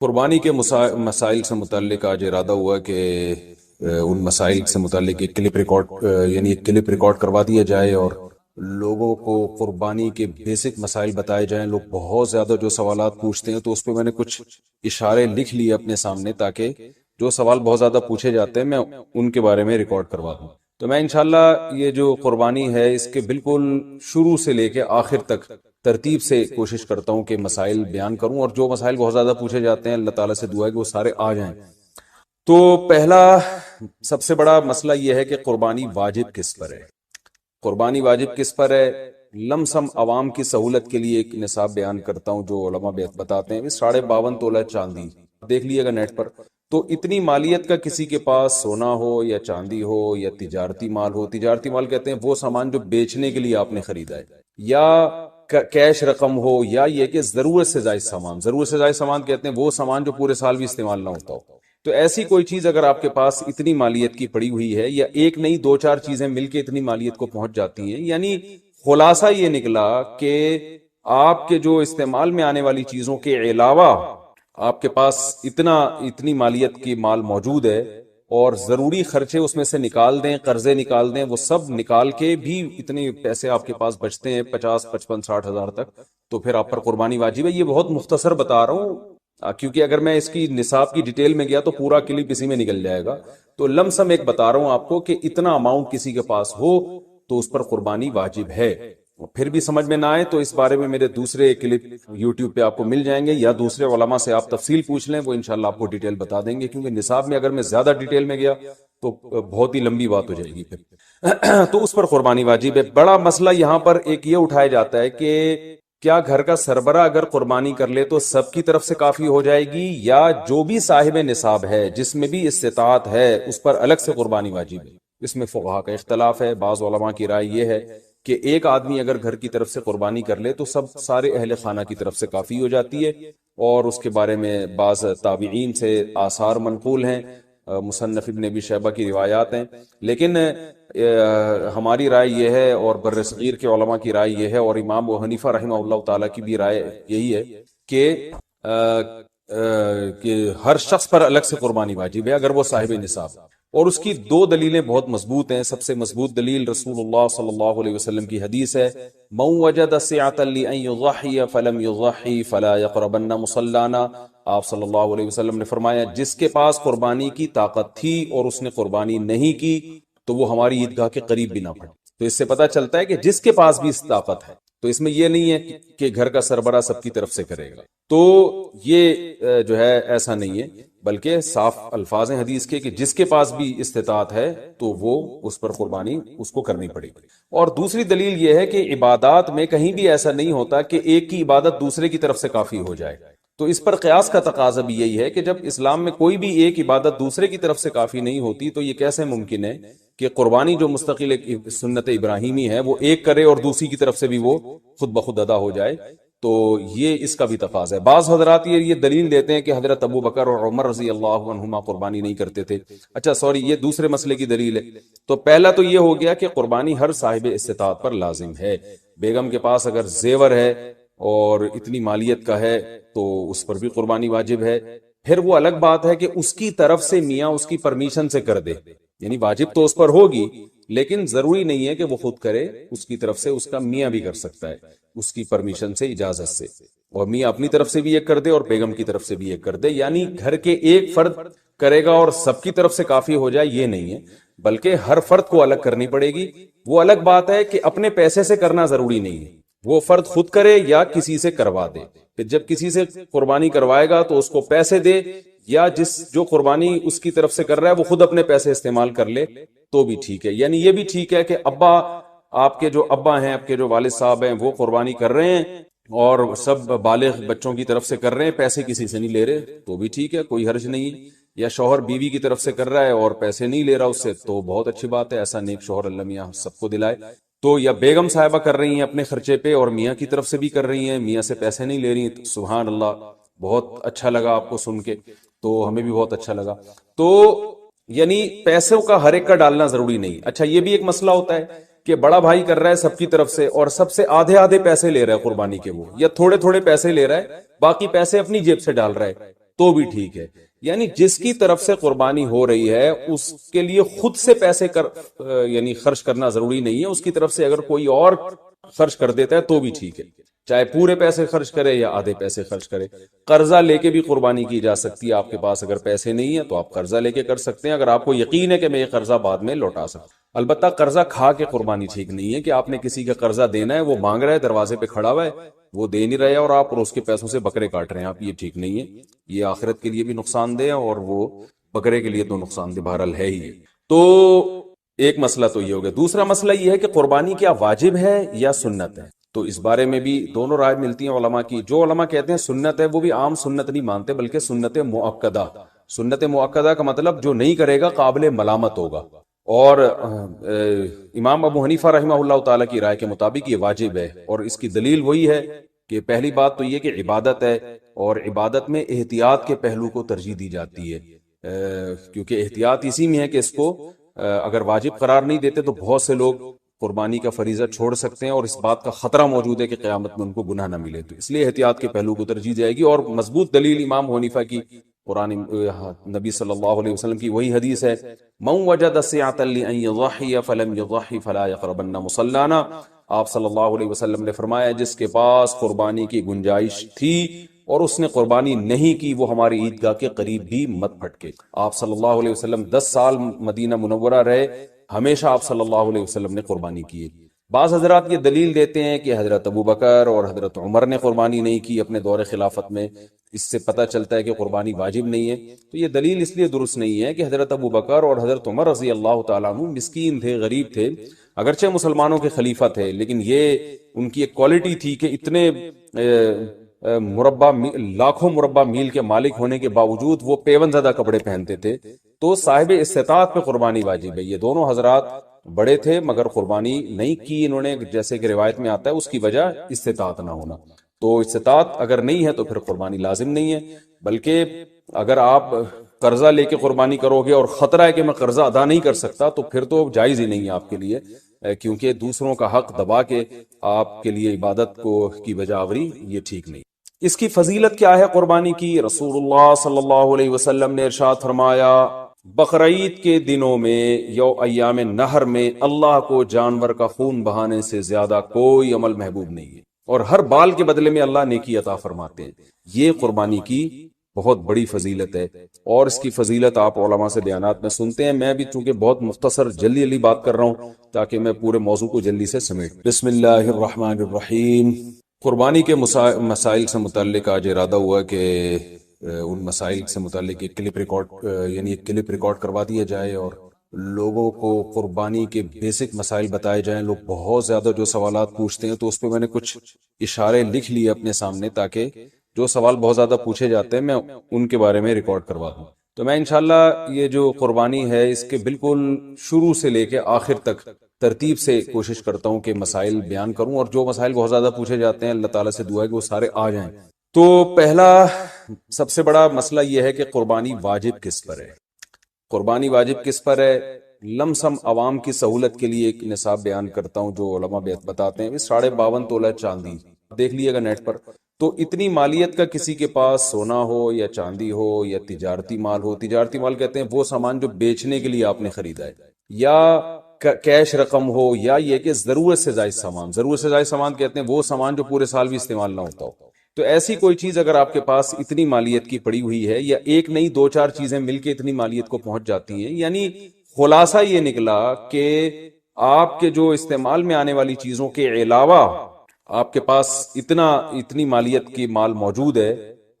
قربانی کے مسائل سے متعلق آج ارادہ ہوا کہ ان مسائل سے متعلق ایک کلپ ریکارڈ یعنی ایک کلپ ریکارڈ کروا دیا جائے اور لوگوں کو قربانی کے بیسک مسائل بتائے جائیں. لوگ بہت زیادہ جو سوالات پوچھتے ہیں تو اس پہ میں نے کچھ اشارے لکھ لیے اپنے سامنے تاکہ جو سوال بہت زیادہ پوچھے جاتے ہیں میں ان کے بارے میں ریکارڈ کروا دوں. تو میں انشاءاللہ یہ جو قربانی ہے اس کے بالکل شروع سے لے کے آخر تک ترتیب سے کوشش کرتا ہوں کہ مسائل بیان کروں، اور جو مسائل بہت زیادہ پوچھے جاتے ہیں اللہ تعالیٰ سے دعا ہے کہ وہ سارے آ جائیں. تو پہلا سب سے بڑا مسئلہ یہ ہے کہ قربانی واجب کس پر ہے. قربانی واجب کس پر ہے؟ لمسم عوام کی سہولت کے لیے ایک نصاب بیان کرتا ہوں جو علماء بتاتے ہیں 52.5 تولہ چاندی. دیکھ لیے گا نیٹ پر. تو اتنی مالیت کا کسی کے پاس سونا ہو یا چاندی ہو یا تجارتی مال ہو، تجارتی مال کہتے ہیں وہ سامان جو بیچنے کے لیے آپ نے خریدا ہے، یا کیش رقم ہو، یا یہ کہ ضرورت سے زائد سامان. ضرورت سے زائد سامان کہتے ہیں وہ سامان جو پورے سال بھی استعمال نہ ہوتا ہو. تو ایسی کوئی چیز اگر آپ کے پاس اتنی مالیت کی پڑی ہوئی ہے، یا ایک نہیں دو چار چیزیں مل کے اتنی مالیت کو پہنچ جاتی ہیں، یعنی خلاصہ یہ نکلا کہ آپ کے جو استعمال میں آنے والی چیزوں کے علاوہ آپ کے پاس اتنی مالیت کی مال موجود ہے، اور ضروری خرچے اس میں سے نکال دیں، قرضے نکال دیں، وہ سب نکال کے بھی اتنے پیسے آپ کے پاس بچتے ہیں 50 55 60 ہزار تک، تو پھر آپ پر قربانی واجب ہے. یہ بہت مختصر بتا رہا ہوں کیونکہ اگر میں اس کی نصاب کی ڈیٹیل میں گیا تو پورا کلپ اسی میں نکل جائے گا. تو لم سم ایک بتا رہا ہوں آپ کو کہ اتنا اماؤنٹ کسی کے پاس ہو تو اس پر قربانی واجب ہے. پھر بھی سمجھ میں نہ آئے تو اس بارے میں میرے دوسرے کلپ یوٹیوب پہ آپ کو مل جائیں گے، یا دوسرے علماء سے آپ تفصیل پوچھ لیں، وہ انشاءاللہ آپ کو ڈیٹیل بتا دیں گے. کیونکہ نصاب میں اگر میں زیادہ ڈیٹیل میں گیا تو بہت ہی لمبی بات ہو جائے گی پھر. تو اس پر قربانی واجب ہے. بڑا مسئلہ یہاں پر ایک یہ اٹھایا جاتا ہے کہ کیا گھر کا سربراہ اگر قربانی کر لے تو سب کی طرف سے کافی ہو جائے گی، یا جو بھی صاحب نصاب ہے جس میں بھی استطاعت ہے اس پر الگ سے قربانی واجب ہے. اس میں فقہا کا اختلاف ہے. بعض علماء کی رائے یہ ہے کہ ایک آدمی اگر گھر کی طرف سے قربانی کر لے تو سارے اہل خانہ کی طرف سے کافی ہو جاتی ہے، اور اس کے بارے میں بعض تابعین سے آثار منقول ہیں، مصنف ابن ابی شیبہ کی روایات ہیں. لیکن ہماری رائے یہ ہے، اور بر صغیر کے علماء کی رائے یہ ہے، اور امام ابو حنیفہ رحمہ اللہ تعالیٰ کی بھی رائے یہی ہے کہ ہر شخص پر الگ سے قربانی واجب ہے اگر وہ صاحب نصاب. اور اس کی دو دلیلیں بہت مضبوط ہیں. سب سے مضبوط دلیل رسول اللہ صلی اللہ علیہ وسلم کی حدیث ہے، من وجد سعة لأن يضحي فلم يضحي فلا يقربن مصلانا. آپ صلی اللہ علیہ وسلم نے فرمایا جس کے پاس قربانی کی طاقت تھی اور اس نے قربانی نہیں کی تو وہ ہماری عیدگاہ کے قریب بھی نہ پڑے. تو اس سے پتہ چلتا ہے کہ جس کے پاس بھی اس طاقت ہے. تو اس میں یہ نہیں ہے کہ گھر کا سربراہ سب کی طرف سے کرے گا، تو یہ جو ہے ایسا نہیں ہے، بلکہ صاف الفاظ ہیں حدیث کے کہ جس کے پاس بھی استطاعت ہے تو وہ اس پر قربانی اس کو کرنی پڑے گی. اور دوسری دلیل یہ ہے کہ عبادات میں کہیں بھی ایسا نہیں ہوتا کہ ایک کی عبادت دوسرے کی طرف سے کافی ہو جائے. تو اس پر قیاس کا تقاضا بھی یہی ہے کہ جب اسلام میں کوئی بھی ایک عبادت دوسرے کی طرف سے کافی نہیں ہوتی تو یہ کیسے ممکن ہے کہ قربانی جو مستقل سنت ابراہیمی ہے وہ ایک کرے اور دوسری کی طرف سے بھی وہ خود بخود ادا ہو جائے. تو یہ اس کا بھی تقاضا ہے. بعض حضرات یہ دلیل دیتے ہیں کہ حضرت ابو بکر اور عمر رضی اللہ عنہما قربانی نہیں کرتے تھے. اچھا سوری، یہ دوسرے مسئلے کی دلیل ہے. تو پہلا تو یہ ہو گیا کہ قربانی ہر صاحب استطاعت پر لازم ہے. بیگم کے پاس اگر زیور ہے اور اتنی مالیت کا ہے تو اس پر بھی قربانی واجب ہے. پھر وہ الگ بات ہے کہ اس کی طرف سے میاں اس کی پرمیشن سے کر دے، یعنی واجب تو اس پر ہوگی لیکن ضروری نہیں ہے کہ وہ خود کرے، اس کی طرف سے اس کا میاں بھی کر سکتا ہے اس کی پرمیشن سے، اجازت سے. اور میاں اپنی طرف سے بھی ایک کر دے اور بیگم کی طرف سے بھی ایک کر دے. یعنی گھر کے ایک فرد کرے گا اور سب کی طرف سے کافی ہو جائے یہ نہیں ہے، بلکہ ہر فرد کو الگ کرنی پڑے گی. وہ الگ بات ہے کہ اپنے پیسے سے کرنا ضروری نہیں ہے، وہ فرد خود کرے یا کسی سے کروا دے. پھر جب کسی سے قربانی کروائے گا تو اس کو پیسے دے، یا جو قربانی اس کی طرف سے کر رہا ہے وہ خود اپنے پیسے استعمال کر لے تو بھی ٹھیک ہے. یعنی یہ بھی ٹھیک ہے کہ آپ کے جو ابا ہیں، آپ کے جو والد صاحب ہیں وہ قربانی کر رہے ہیں اور سب بالغ بچوں کی طرف سے کر رہے ہیں، پیسے کسی سے نہیں لے رہے تو بھی ٹھیک ہے، کوئی حرج نہیں. یا شوہر بیوی کی طرف سے کر رہا ہے اور پیسے نہیں لے رہا اس سے تو بہت اچھی بات ہے. ایسا نیک شوہر اللہ میاں سب کو دلائے. تو یا بیگم صاحبہ کر رہی ہیں اپنے خرچے پہ اور میاں کی طرف سے بھی کر رہی ہیں، میاں سے پیسے نہیں لے رہی ہیں، سبحان اللہ، بہت اچھا لگا آپ کو سن کے، تو ہمیں بھی بہت اچھا لگا. تو یعنی پیسوں کا ہر ایک کا ڈالنا ضروری نہیں. اچھا یہ بھی ایک مسئلہ ہوتا ہے کہ بڑا بھائی کر رہا ہے سب کی طرف سے اور سب سے آدھے آدھے پیسے لے رہا ہے قربانی کے، وہ یا تھوڑے تھوڑے پیسے لے رہا ہے، باقی پیسے اپنی جیب سے ڈال رہا ہے. تو بھی ٹھیک ہے. یعنی جس کی طرف سے قربانی ہو رہی ہے اس کے لیے خود سے پیسے یعنی خرچ کرنا ضروری نہیں ہے. اس کی طرف سے اگر کوئی اور خرچ کر دیتا ہے تو بھی ٹھیک ہے, چاہے پورے پیسے خرچ کرے یا آدھے پیسے خرچ کرے. قرضہ لے کے بھی قربانی کی جا سکتی ہے. آپ کے پاس اگر پیسے نہیں ہیں تو آپ قرضہ لے کے کر سکتے ہیں, اگر آپ کو یقین ہے کہ میں یہ قرضہ بعد میں لوٹا سکتا ہوں. البتہ قرضہ کھا کے قربانی ٹھیک نہیں ہے کہ آپ نے کسی کا قرضہ دینا ہے, وہ مانگ رہا ہے, دروازے پہ کھڑا ہوا ہے, وہ دے نہیں رہے اور آپ اس کے پیسوں سے بکرے کاٹ رہے ہیں آپ, یہ ٹھیک نہیں ہے. یہ آخرت کے لیے بھی نقصان دہ ہے اور وہ بکرے کے لیے تو نقصان دہ بہرحال ہے ہی. تو ایک مسئلہ تو یہ ہو گیا. دوسرا مسئلہ یہ ہے کہ قربانی کیا واجب ہے یا سنت ہے. تو اس بارے میں بھی دونوں رائے ملتی ہیں علماء کی. جو علماء کہتے ہیں سنت ہے وہ بھی عام سنت نہیں مانتے بلکہ سنت مؤکدہ. سنت مؤکدہ کا مطلب جو نہیں کرے گا قابل ملامت ہوگا. اور امام ابو حنیفہ رحمہ اللہ تعالیٰ کی رائے کے مطابق یہ واجب ہے, اور اس کی دلیل وہی ہے کہ پہلی بات تو یہ کہ عبادت ہے, اور عبادت میں احتیاط کے پہلو کو ترجیح دی جاتی ہے, کیونکہ احتیاط اسی میں ہے کہ اس کو اگر واجب قرار نہیں دیتے تو بہت سے لوگ قربانی کا فریضہ چھوڑ سکتے ہیں اور اس بات کا خطرہ موجود ہے کہ قیامت میں ان کو گناہ نہ ملے. تو اس لیے احتیاط کے پہلو کو ترجیح جائے گی. اور مضبوط دلیل امام حنیفہ کی قرآن نبی صلی اللہ علیہ وسلم کی وہی حدیث ہے, من وجد سعة لأن يضحي فلم يضحي فلا يقربن مصلانا. آپ صلی اللہ علیہ وسلم نے فرمایا جس کے پاس قربانی کی گنجائش تھی اور اس نے قربانی نہیں کی وہ ہماری عیدگاہ کے قریب بھی مت پھٹکے. آپ صلی اللہ علیہ وسلم 10 سال مدینہ منورہ رہے, ہمیشہ آپ صلی اللہ علیہ وسلم نے قربانی کی. بعض حضرات یہ دلیل دیتے ہیں کہ حضرت ابو بکر اور حضرت عمر نے قربانی نہیں کی اپنے دور خلافت میں, اس سے پتہ چلتا ہے کہ قربانی واجب نہیں ہے. تو یہ دلیل اس لیے درست نہیں ہے کہ حضرت ابو بکر اور حضرت عمر رضی اللہ تعالیٰ عنہ مسکین تھے, غریب تھے, اگرچہ مسلمانوں کے خلیفہ تھے, لیکن یہ ان کی ایک کوالٹی تھی کہ اتنے لاکھوں مربع میل کے مالک ہونے کے باوجود وہ پیون زدہ کپڑے پہنتے تھے. تو صاحب استطاعت پہ قربانی واجب ہے. یہ دونوں حضرات بڑے تھے مگر قربانی نہیں کی انہوں نے, جیسے کہ روایت میں آتا ہے اس کی وجہ استطاعت نہ ہونا. تو استطاعت اگر نہیں ہے تو پھر قربانی لازم نہیں ہے, بلکہ اگر آپ قرضہ لے کے قربانی کرو گے اور خطرہ ہے کہ میں قرضہ ادا نہیں کر سکتا تو پھر تو جائز ہی نہیں ہے آپ کے لیے, کیونکہ دوسروں کا حق دبا کے آپ کے لیے عبادت کی وجہ آوری یہ ٹھیک نہیں. اس کی فضیلت کیا ہے قربانی کی؟ رسول اللہ صلی اللہ علیہ وسلم نے ارشاد فرمایا بقرعید کے دنوں میں یو ایام نہر میں اللہ کو جانور کا خون بہانے سے زیادہ کوئی عمل محبوب نہیں ہے, اور ہر بال کے بدلے میں اللہ نیکی عطا فرماتے ہیں. یہ قربانی کی بہت بڑی فضیلت ہے, اور اس کی فضیلت آپ علماء سے بیانات میں سنتے ہیں. میں بھی چونکہ بہت مختصر جلدی بات کر رہا ہوں تاکہ میں پورے موضوع کو جلدی سے سمیٹ. بسم اللہ الرحمن الرحیم. قربانی کے مسائل سے متعلق آج ارادہ ہوا کہ ان مسائل سے متعلق ایک کلپ ریکارڈ کروا دیا جائے اور لوگوں کو قربانی کے بیسک مسائل بتائے جائیں. لوگ بہت زیادہ جو سوالات پوچھتے ہیں تو اس پہ میں نے کچھ اشارے لکھ لیے اپنے سامنے تاکہ جو سوال بہت زیادہ پوچھے جاتے ہیں میں ان کے بارے میں ریکارڈ کروا دوں. تو میں انشاءاللہ یہ جو قربانی ہے اس کے بالکل شروع سے لے کے آخر تک ترتیب سے کوشش کرتا ہوں کہ مسائل بیان کروں, اور جو مسائل بہت زیادہ پوچھے جاتے ہیں اللہ تعالیٰ سے دعا ہے کہ وہ سارے آ جائیں. تو پہلا سب سے بڑا مسئلہ یہ ہے کہ قربانی واجب کس پر ہے. قربانی واجب کس پر ہے؟ لم سم عوام کی سہولت کے لیے ایک نصاب بیان کرتا ہوں جو علماء بتاتے ہیں. 52.5 تولہ چاندی دیکھ لیے گا نیٹ پر. تو اتنی مالیت کا کسی کے پاس سونا ہو یا چاندی ہو یا تجارتی مال ہو, تجارتی مال کہتے ہیں وہ سامان جو بیچنے کے لیے آپ نے خریدا ہے, یا کیش رقم ہو, یا یہ کہ ضرورت سے زائد سامان. ضرورت سے زائد سامان کہتے ہیں وہ سامان جو پورے سال بھی استعمال نہ ہوتا ہو. تو ایسی کوئی چیز اگر آپ کے پاس اتنی مالیت کی پڑی ہوئی ہے, یا ایک نہیں 2-4 چیزیں مل کے اتنی مالیت کو پہنچ جاتی ہیں, یعنی خلاصہ یہ نکلا کہ آپ کے جو استعمال میں آنے والی چیزوں کے علاوہ آپ کے پاس اتنی مالیت کی مال موجود ہے,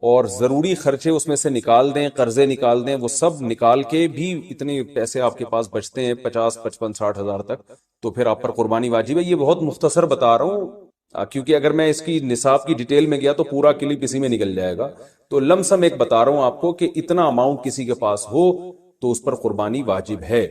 اور ضروری خرچے اس میں سے نکال دیں, قرضے نکال دیں, وہ سب نکال کے بھی اتنے پیسے آپ کے پاس بچتے ہیں 50, 55, 60 ہزار تک, تو پھر آپ پر قربانی واجب ہے. یہ بہت مختصر بتا رہا ہوں کیونکہ اگر میں اس کی نصاب کی ڈیٹیل میں گیا تو پورا کلپ اسی میں نکل جائے گا. تو لم سم ایک بتا رہا ہوں آپ کو کہ اتنا اماؤنٹ کسی کے پاس ہو تو اس پر قربانی واجب ہے.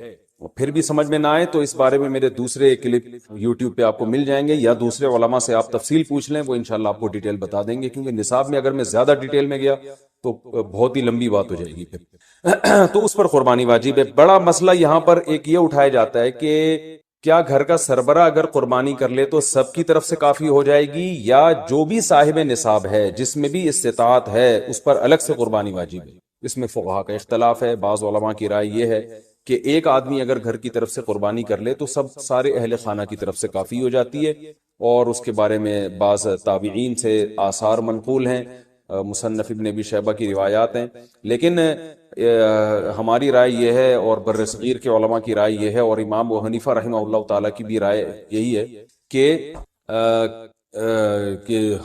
پھر بھی سمجھ میں نہ آئے تو اس بارے میں میرے دوسرے کلپ یوٹیوب پہ آپ کو مل جائیں گے, یا دوسرے علماء سے آپ تفصیل پوچھ لیں, وہ انشاءاللہ آپ کو ڈیٹیل بتا دیں گے. کیونکہ نصاب میں اگر میں زیادہ ڈیٹیل میں گیا تو بہت ہی لمبی بات ہو جائے گی پھر. تو اس پر قربانی واجب ہے. بڑا مسئلہ یہاں پر ایک یہ اٹھایا جاتا ہے کہ کیا گھر کا سربراہ اگر قربانی کر لے تو سب کی طرف سے کافی ہو جائے گی، یا جو بھی صاحب نصاب ہے جس میں بھی استطاعت ہے اس پر الگ سے قربانی واجب ہے؟ اس میں فقہا کا اختلاف ہے۔ بعض علماء کی رائے یہ ہے کہ ایک آدمی اگر گھر کی طرف سے قربانی کر لے تو سارے اہل خانہ کی طرف سے کافی ہو جاتی ہے، اور اس کے بارے میں بعض تابعین سے آثار منقول ہیں، مصنف ابن ابی شیبہ کی روایات ہیں، لیکن ہماری رائے یہ ہے اور بر صغیر کے علماء کی رائے یہ ہے، اور امام ابو حنیفہ رحمہ اللہ تعالیٰ کی بھی رائے یہی ہے کہ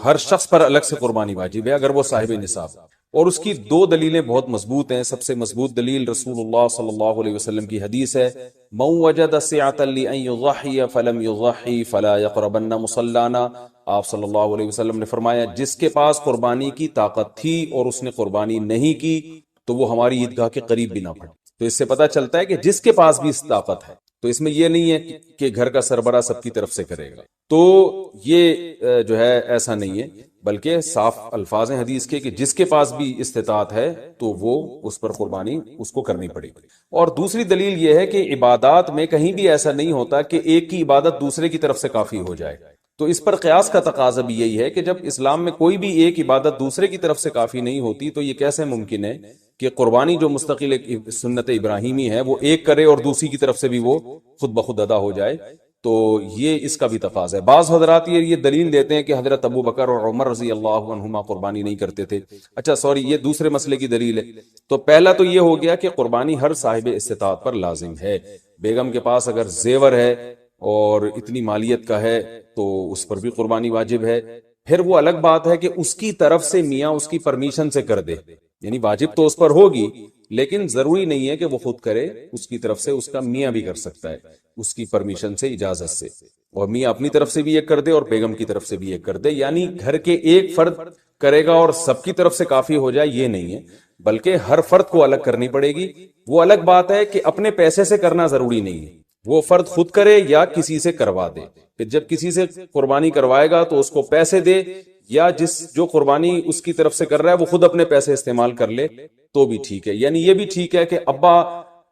ہر شخص پر الگ سے قربانی واجب ہے اگر وہ صاحب نصاب، اور اس کی دو دلیلیں بہت مضبوط ہیں۔ سب سے مضبوط دلیل رسول اللہ صلی اللہ علیہ وسلم کی حدیث ہے، من وجد سعة لأن يضحي فلم يضحي فلا يقربن مصلانا۔ آپ صلی اللہ علیہ وسلم نے فرمایا جس کے پاس قربانی کی طاقت تھی اور اس نے قربانی نہیں کی تو وہ ہماری عیدگاہ کے قریب بھی نہ پڑے۔ تو اس سے پتہ چلتا ہے کہ جس کے پاس بھی اس طاقت ہے، تو اس میں یہ نہیں ہے کہ گھر کا سربراہ سب کی طرف سے کرے گا، تو یہ جو ہے ایسا نہیں ہے، بلکہ صاف الفاظ ہیں حدیث کے کہ جس کے پاس بھی استطاعت ہے تو وہ اس پر قربانی اس کو کرنی پڑے گی۔ اور دوسری دلیل یہ ہے کہ عبادات میں کہیں بھی ایسا نہیں ہوتا کہ ایک کی عبادت دوسرے کی طرف سے کافی ہو جائے، تو اس پر قیاس کا تقاضا بھی یہی ہے کہ جب اسلام میں کوئی بھی ایک عبادت دوسرے کی طرف سے کافی نہیں ہوتی تو یہ کیسے ممکن ہے کہ قربانی جو مستقل سنت ابراہیمی ہے وہ ایک کرے اور دوسری کی طرف سے بھی وہ خود بخود ادا ہو جائے؟ تو یہ اس کا بھی تقاضا ہے۔ بعض حضرات یہ دلیل دیتے ہیں کہ حضرت ابو بکر اور عمر رضی اللہ عنہما قربانی نہیں کرتے تھے۔ اچھا سوری، یہ دوسرے مسئلے کی دلیل ہے۔ تو پہلا تو یہ ہو گیا کہ قربانی ہر صاحب استطاعت پر لازم ہے۔ بیگم کے پاس اگر زیور ہے اور اتنی مالیت کا ہے تو اس پر بھی قربانی واجب ہے۔ پھر وہ الگ بات ہے کہ اس کی طرف سے میاں اس کی پرمیشن سے کر دے، یعنی واجب تو اس پر ہوگی لیکن ضروری نہیں ہے کہ وہ خود کرے، اس کی طرف سے اس کا میاں بھی کر سکتا ہے اس کی پرمیشن سے، اجازت سے، اور میاں اپنی طرف سے بھی ایک کر دے اور بیگم کی طرف سے بھی ایک کر دے۔ یعنی گھر کے ایک فرد کرے گا اور سب کی طرف سے کافی ہو جائے، یہ نہیں ہے، بلکہ ہر فرد کو الگ کرنی پڑے گی۔ وہ الگ بات ہے کہ اپنے پیسے سے کرنا ضروری نہیں ہے، وہ فرد خود کرے یا کسی سے کروا دے۔ پھر جب کسی سے قربانی کروائے گا تو اس کو پیسے دے، یا جو قربانی اس کی طرف سے کر رہا ہے وہ خود اپنے پیسے استعمال کر لے تو بھی ٹھیک ہے۔ یعنی یہ بھی ٹھیک ہے کہ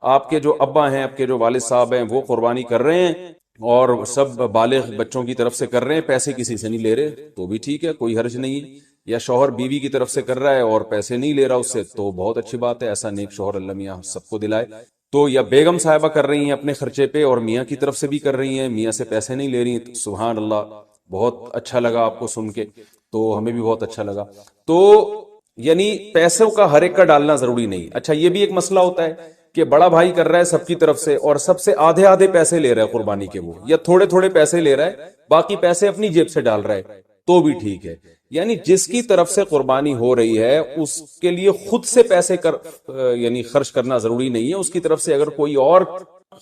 آپ کے جو ابا ہیں، آپ کے جو والد صاحب ہیں وہ قربانی کر رہے ہیں اور سب بالغ بچوں کی طرف سے کر رہے ہیں، پیسے کسی سے نہیں لے رہے، تو بھی ٹھیک ہے، کوئی حرج نہیں ہے۔ یا شوہر بیوی کی طرف سے کر رہا ہے اور پیسے نہیں لے رہا اس سے، تو بہت اچھی بات ہے، ایسا نیک شوہر اللہ میاں سب کو دلائے۔ تو یا بیگم صاحبہ کر رہی ہیں اپنے خرچے پہ اور میاں کی طرف سے بھی کر رہی ہیں، میاں سے پیسے نہیں لے رہی ہیں، سبحان اللہ، بہت اچھا لگا آپ کو سن کے، تو ہمیں بھی بہت اچھا لگا۔ تو یعنی پیسوں کا ہر ایک کا ڈالنا ضروری نہیں۔ اچھا یہ بھی ایک مسئلہ ہوتا ہے کہ بڑا بھائی کر رہا ہے سب کی طرف سے اور سب سے آدھے آدھے پیسے لے رہا ہے قربانی کے، وہ یا تھوڑے تھوڑے پیسے لے رہا ہے، باقی پیسے اپنی جیب سے ڈال رہا ہے، تو بھی ٹھیک ہے۔ یعنی جس کی طرف سے قربانی ہو رہی ہے اس کے لیے خود سے پیسے یعنی خرچ کرنا ضروری نہیں ہے، اس کی طرف سے اگر کوئی اور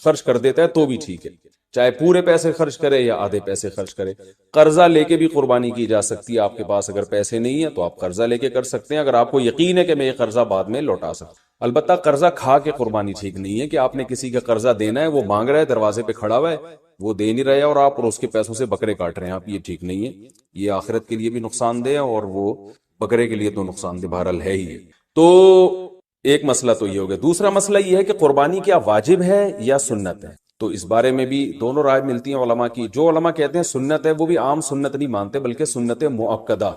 خرچ کر دیتا ہے تو بھی ٹھیک ہے، چاہے پورے پیسے خرچ کرے یا آدھے پیسے خرچ کرے۔ قرضہ لے کے بھی قربانی کی جا سکتی ہے، آپ کے پاس اگر پیسے نہیں ہیں تو آپ قرضہ لے کے کر سکتے ہیں، اگر آپ کو یقین ہے کہ میں یہ قرضہ بعد میں لوٹا سکتا ہوں۔ البتہ قرضہ کھا کے قربانی ٹھیک نہیں ہے کہ آپ نے کسی کا قرضہ دینا ہے، وہ مانگ رہا ہے، دروازے پہ کھڑا ہوا ہے، وہ دے نہیں رہے اور آپ اس کے پیسوں سے بکرے کاٹ رہے ہیں، آپ، یہ ٹھیک نہیں ہے، یہ آخرت کے لیے بھی نقصان دہ اور وہ بکرے کے لیے تو نقصان دہ بہرحال ہے ہی۔ تو ایک مسئلہ تو یہ ہو گیا۔ دوسرا مسئلہ یہ ہے کہ قربانی کیا واجب ہے یا سنت ہے؟ تو اس بارے میں بھی دونوں رائے ملتی ہیں علماء کی۔ جو علماء کہتے ہیں سنت ہے وہ بھی عام سنت نہیں مانتے بلکہ سنت مؤکدہ۔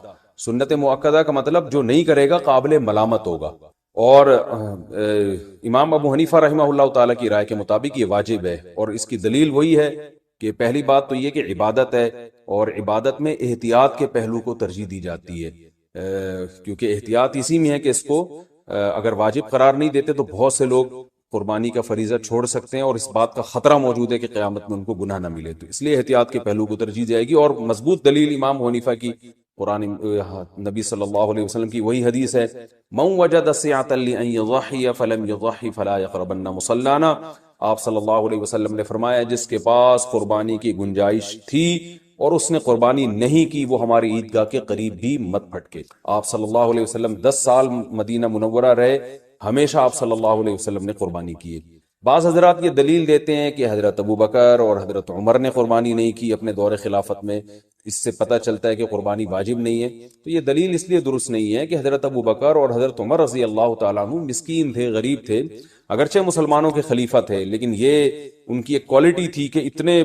سنت مؤکدہ کا مطلب جو نہیں کرے گا قابل ملامت ہوگا، اور امام ابو حنیفہ رحمہ اللہ تعالیٰ کی رائے کے مطابق یہ واجب ہے، اور اس کی دلیل وہی ہے کہ پہلی بات تو یہ کہ عبادت ہے، اور عبادت میں احتیاط کے پہلو کو ترجیح دی جاتی ہے، کیونکہ احتیاط اسی میں ہے کہ اس کو اگر واجب قرار نہیں دیتے تو بہت سے لوگ قربانی کا فریضہ چھوڑ سکتے ہیں اور اس بات کا خطرہ موجود ہے کہ قیامت میں ان کو گناہ نہ ملے، تو اس لیے احتیاط کے پہلو کو ترجیح جائے گی۔ اور مضبوط دلیل امام حنیفہ کی قرآن نبی صلی اللہ علیہ وسلم کی وہی حدیث ہے، من وجد سعة لأن يضحي فلم يضحي فلا يقربن مصلانا۔ آپ صلی اللہ علیہ وسلم نے فرمایا جس کے پاس قربانی کی گنجائش تھی اور اس نے قربانی نہیں کی وہ ہماری عیدگاہ کے قریب بھی مت پھٹکے۔ آپ صلی اللہ علیہ وسلم 10 سال مدینہ منورہ رہے، ہمیشہ آپ صلی اللہ علیہ وسلم نے قربانی کی ہے۔ بعض حضرات یہ دلیل دیتے ہیں کہ حضرت ابو بکر اور حضرت عمر نے قربانی نہیں کی اپنے دور خلافت میں، اس سے پتہ چلتا ہے کہ قربانی واجب نہیں ہے۔ تو یہ دلیل اس لیے درست نہیں ہے کہ حضرت ابو بکر اور حضرت عمر رضی اللہ تعالیٰ عنہ مسکین تھے، غریب تھے، اگرچہ مسلمانوں کے خلیفہ تھے، لیکن یہ ان کی ایک کوالٹی تھی کہ اتنے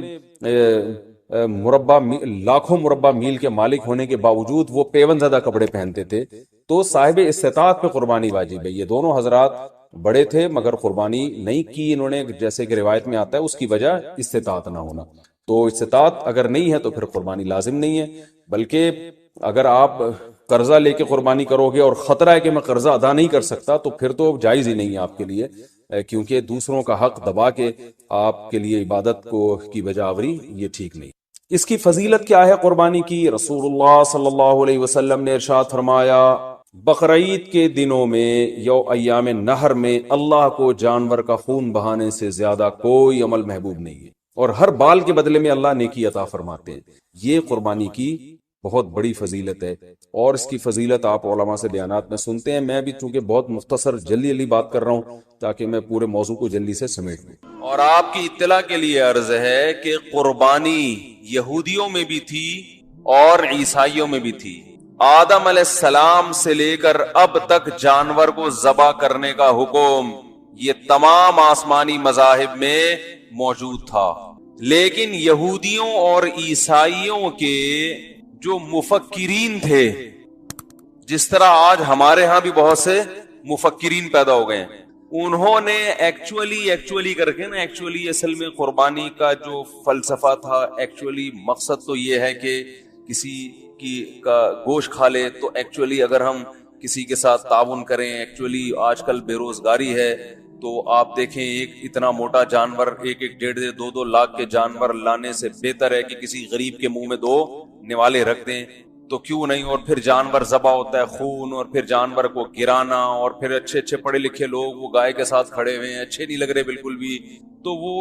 لاکھوں مربع میل کے مالک ہونے کے باوجود وہ پیون زدہ کپڑے پہنتے تھے، تو صاحب استطاعت پہ قربانی واجب ہے۔ یہ دونوں حضرات بڑے تھے مگر قربانی نہیں کی انہوں نے، جیسے کہ روایت میں آتا ہے اس کی وجہ استطاعت نہ ہونا۔ تو استطاعت اگر نہیں ہے تو پھر قربانی لازم نہیں ہے، بلکہ اگر آپ قرضہ لے کے قربانی کرو گے اور خطرہ ہے کہ میں قرضہ ادا نہیں کر سکتا، تو پھر تو جائز ہی نہیں ہے آپ کے لیے، کیونکہ دوسروں کا حق دبا کے آپ کے لیے عبادت کی بجا آوری یہ ٹھیک نہیں۔ اس کی فضیلت کیا ہے قربانی کی؟ رسول اللہ صلی اللہ علیہ وسلم نے ارشاد فرمایا، بقرعید کے دنوں میں یو ایام نہر میں اللہ کو جانور کا خون بہانے سے زیادہ کوئی عمل محبوب نہیں ہے، اور ہر بال کے بدلے میں اللہ نیکی عطا فرماتے ہیں۔ یہ قربانی کی بہت بڑی فضیلت ہے، اور اس کی فضیلت آپ علماء سے بیانات میں سنتے ہیں۔ میں بھی چونکہ بہت مختصر جلدی بات کر رہا ہوں تاکہ میں پورے موضوع کو جلدی سے سمیٹ لوں۔ اور آپ کی اطلاع کے لیے عرض ہے کہ قربانی یہودیوں میں بھی تھی اور عیسائیوں میں بھی تھی۔ آدم علیہ السلام سے لے کر اب تک جانور کو ذبح کرنے کا حکم یہ تمام آسمانی مذاہب میں موجود تھا، لیکن یہودیوں اور عیسائیوں کے جو مفکرین تھے، جس طرح آج ہمارے ہاں بھی بہت سے مفکرین پیدا ہو گئے ہیں، انہوں نے ایکچولی کر کے نا اصل میں قربانی کا جو فلسفہ تھا، مقصد تو یہ ہے کہ کسی کا گوشت کھا لے، تو اگر ہم کسی کے ساتھ تعاون کریں، آج کل بے روزگاری ہے، تو آپ دیکھیں ایک اتنا موٹا جانور 1-1.5-2 لاکھ کے جانور لانے سے بہتر ہے کہ کسی غریب کے منہ میں 2 نوالے رکھ دیں، تو کیوں نہیں؟ اور پھر جانور ذبح ہوتا ہے، خون، اور پھر جانور کو گرانا، اور پھر اچھے پڑھے لکھے لوگ وہ گائے کے ساتھ کھڑے ہوئے ہیں، اچھے نہیں لگ رہے بالکل بھی، تو وہ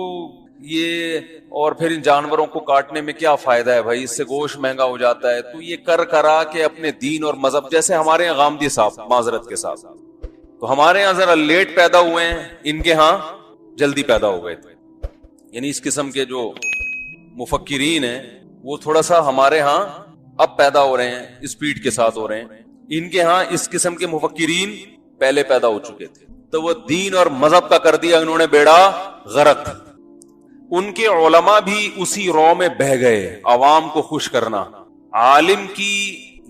یہ، اور پھر ان جانوروں کو کاٹنے میں کیا فائدہ ہے بھائی، اس سے گوشت مہنگا ہو جاتا ہے۔ تو یہ کرا کے اپنے دین اور مذہب، جیسے ہمارے یہاں غامدی صاحب معذرت کے ساتھ، تو ہمارے یہاں ذرا لیٹ پیدا ہوئے ہیں، ان کے ہاں جلدی پیدا ہو گئے تھے، یعنی اس قسم کے جو مفکرین ہیں وہ تھوڑا سا ہمارے ہاں اب پیدا ہو رہے ہیں، اسپیڈ کے ساتھ ہو رہے ہیں، ان کے ہاں اس قسم کے مفکرین پہلے پیدا ہو چکے تھے، تو وہ دین اور مذہب کا کر دیا انہوں نے بیڑا غرق۔ ان کے علماء بھی اسی رو میں بہہ گئے، عوام کو خوش کرنا۔ عالم کی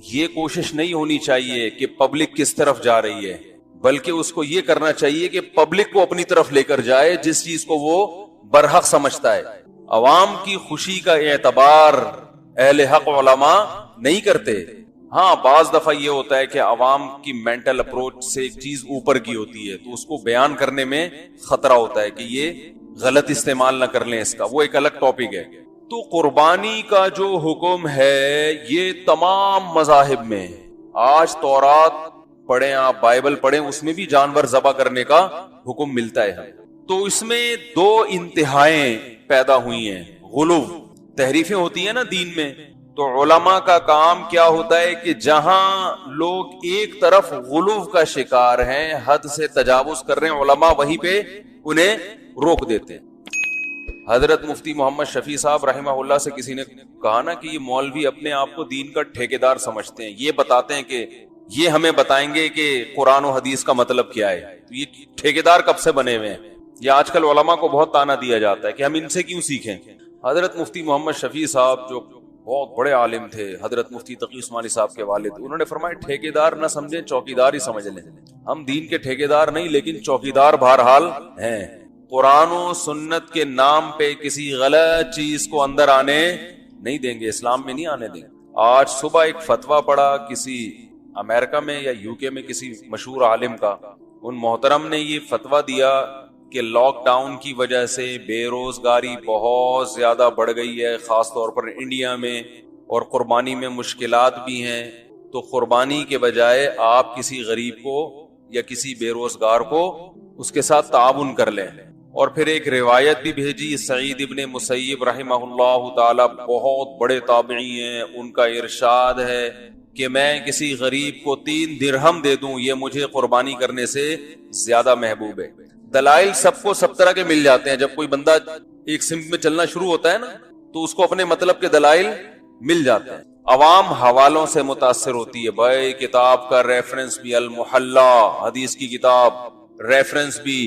یہ کوشش نہیں ہونی چاہیے کہ پبلک کس طرف جا رہی ہے، بلکہ اس کو یہ کرنا چاہیے کہ پبلک کو اپنی طرف لے کر جائے، جس چیز کو وہ برحق سمجھتا ہے۔ عوام کی خوشی کا اعتبار اہل حق علماء نہیں کرتے۔ ہاں بعض دفعہ یہ ہوتا ہے کہ عوام کی مینٹل اپروچ سے ایک چیز اوپر کی ہوتی ہے، تو اس کو بیان کرنے میں خطرہ ہوتا ہے کہ یہ غلط استعمال نہ کر لیں اس کا، وہ ایک الگ ٹاپک ہے۔ تو قربانی کا جو حکم ہے یہ تمام مذاہب میں، آج تورات پڑھیں آپ، بائبل پڑھیں، اس میں بھی جانور ذبح کرنے کا حکم ملتا ہے۔ تو اس میں 2 انتہائیں پیدا ہوئی ہیں، غلو، تحریفیں ہوتی ہیں نا دین میں، تو علماء کا کام کیا ہوتا ہے کہ جہاں لوگ ایک طرف غلو کا شکار ہیں، حد سے تجاوز کر رہے ہیں، علماء وہیں پہ انہیں روک دیتے ہیں۔ حضرت مفتی محمد شفیع صاحب رحمہ اللہ سے کسی نے کہا نا کہ یہ مولوی اپنے آپ کو دین کا ٹھیکیدار سمجھتے ہیں، یہ بتاتے ہیں کہ یہ ہمیں بتائیں گے کہ قرآن و حدیث کا مطلب کیا ہے، تو یہ ٹھیکیدار کب سے بنے ہوئے ہیں؟ یہ آج کل علماء کو بہت تانا دیا جاتا ہے کہ ہم ان سے کیوں سیکھیں۔ حضرت مفتی محمد شفیع صاحب جو بہت بڑے عالم تھے، حضرت مفتی تقی عثمانی صاحب کے والد، انہوں نے فرمایا ٹھیکیدار نہ سمجھیں، چوکیدار ہی سمجھ لیں۔ ہم دین کے ٹھیکیدار نہیں، لیکن چوکیدار بہرحال ہیں۔ قرآن و سنت کے نام پہ کسی غلط چیز کو اندر آنے نہیں دیں گے، اسلام میں نہیں آنے دیں گے۔ آج صبح ایک فتویٰ پڑا کسی امریکہ میں یا UK میں کسی مشہور عالم کا، ان محترم نے یہ فتویٰ دیا کہ لاک ڈاؤن کی وجہ سے بے روزگاری بہت زیادہ بڑھ گئی ہے، خاص طور پر انڈیا میں، اور قربانی میں مشکلات بھی ہیں، تو قربانی کے بجائے آپ کسی غریب کو یا کسی بے روزگار کو اس کے ساتھ تعاون کر لیں۔ اور پھر ایک روایت بھی بھیجی، سعید ابن مسیب رحمہ اللہ تعالی بہت بڑے تابعی ہیں، ان کا ارشاد ہے کہ میں کسی غریب کو 3 درہم دے دوں، یہ مجھے قربانی کرنے سے زیادہ محبوب ہے۔ دلائل سب کو سب طرح کے مل جاتے ہیں، جب کوئی بندہ ایک سمت میں چلنا شروع ہوتا ہے نا تو اس کو اپنے مطلب کے دلائل مل جاتے ہیں۔ عوام حوالوں سے متاثر ہوتی ہے، بھائی کتاب کا ریفرنس بھی المحلہ، حدیث کی کتاب، ریفرنس بھی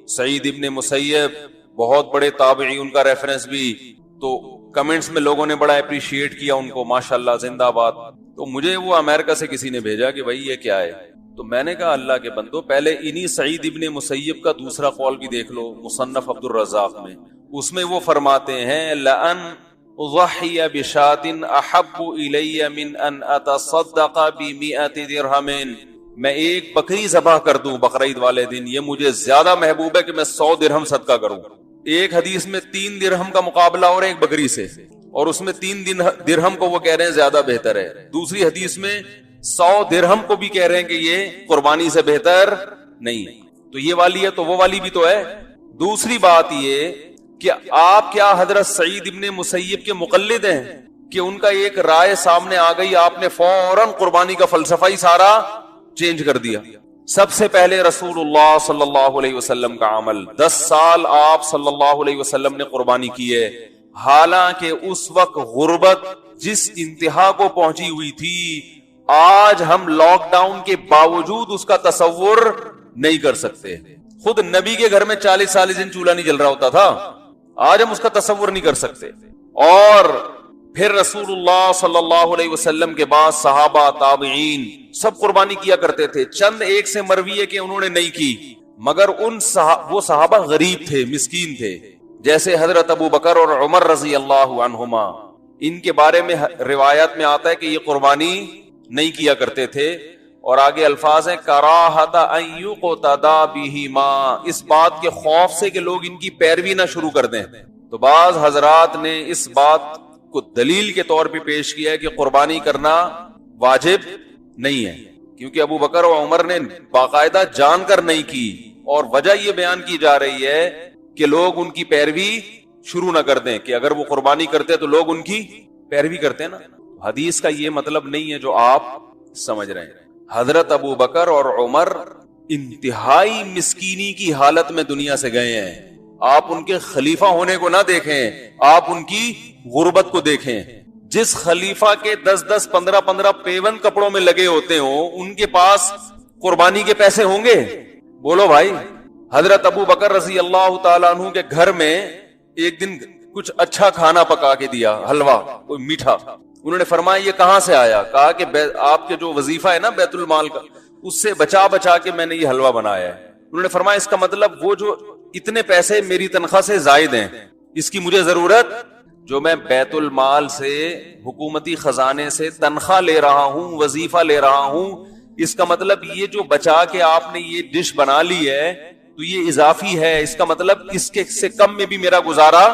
سعید ابن مسیب بہت بڑے تابعی، ان کا ریفرنس بھی، تو کمنٹس میں لوگوں نے بڑا اپریشیٹ کیا ان کو، ماشاءاللہ زندہ باد. تو مجھے وہ امریکہ سے کسی نے بھیجا کہ بھائی یہ کیا ہے، تو میں نے کہا اللہ کے بندو پہلے انہی سعید ابن مسیب کا دوسرا قول بھی دیکھ لو مصنف عبد الرزاق میں. اس میں وہ فرماتے ہیں لأن اضحی بشاۃ احب الی من ان اتصدق ب100 درہم، میں ایک بکری ذبح کر دوں بقرعید والے دن، یہ مجھے زیادہ محبوب ہے کہ میں 100 درہم صدقہ کروں. ایک حدیث میں 3 درہم کا مقابلہ اور ایک بکری سے، اور اس میں 3 درہم کو وہ کہہ رہے ہیں زیادہ بہتر ہے. دوسری حدیث میں 100 درہم کو بھی کہہ رہے ہیں کہ یہ قربانی سے بہتر نہیں. تو یہ والی ہے تو وہ والی بھی تو ہے. دوسری بات یہ کہ آپ کیا حضرت سعید ابن مسیب کے مقلد ہیں کہ ان کا ایک رائے سامنے آ گئی، آپ نے فوراً قربانی کا فلسفہ ہی سارا چینج کر دیا. سب سے پہلے رسول اللہ صلی اللہ علیہ وسلم کا عمل، 10 سال آپ صلی اللہ علیہ وسلم نے قربانی کی ہے، حالانکہ اس وقت غربت جس انتہا کو پہنچی ہوئی تھی آج ہم لاک ڈاؤن کے باوجود اس کا تصور نہیں کر سکتے. خود نبی کے گھر میں 40 دن چولہا نہیں جل رہا ہوتا تھا، آج ہم اس کا تصور نہیں کر سکتے. اور پھر رسول اللہ صلی اللہ علیہ وسلم کے بعد صحابہ تابعین سب قربانی کیا کرتے تھے. چند ایک سے مروی ہے کہ انہوں نے نہیں کی، مگر وہ صحابہ غریب تھے، مسکین تھے، جیسے حضرت ابو بکر اور عمر رضی اللہ عنہما. ان کے بارے میں روایات میں آتا ہے کہ یہ قربانی نہیں کیا کرتے تھے. اور آگے الفاظ ہیں کراہت ان یقتدی بہما، اس بات کے خوف سے کہ لوگ ان کی پیروی نہ شروع کر دیں. تو بعض حضرات نے اس بات کو دلیل کے طور پہ پیش کیا ہے کہ قربانی کرنا واجب نہیں ہے، کیونکہ ابو بکر و عمر نے باقاعدہ جان کر نہیں کی، اور وجہ یہ بیان کی جا رہی ہے کہ لوگ ان کی پیروی شروع نہ کر دیں، کہ اگر وہ قربانی کرتے تو لوگ ان کی پیروی کرتے نا. حدیث کا یہ مطلب نہیں ہے جو آپ سمجھ رہے ہیں. حضرت ابو بکر اور عمر انتہائی مسکینی کی حالت میں دنیا سے گئے ہیں. آپ ان کے خلیفہ ہونے کو نہ دیکھیں، آپ ان کی غربت کو دیکھیں. جس خلیفہ کے 10 15 پیون کپڑوں میں لگے ہوتے ہوں ان کے پاس قربانی کے پیسے ہوں گے؟ بولو بھائی. حضرت ابو بکر رضی اللہ تعالیٰ عنہ کے گھر میں ایک دن کچھ اچھا کھانا پکا کے دیا، حلوہ کوئی میٹھا. انہوں نے فرمایا یہ کہاں سے آیا؟ کہا کہ آپ کے جو وظیفہ ہے نا بیت المال کا، اس سے بچا کے میں نے یہ حلوہ بنایا ہے. انہوں نے فرمایا اس کا مطلب وہ جو اتنے پیسے میری تنخواہ سے زائد ہیں، اس کی مجھے ضرورت، جو میں بیت المال سے حکومتی خزانے سے تنخواہ لے رہا ہوں، وظیفہ لے رہا ہوں، اس کا مطلب یہ جو بچا کے آپ نے یہ ڈش بنا لی ہے تو یہ اضافی ہے، اس کا مطلب اس کے سے کم میں بھی میرا گزارا.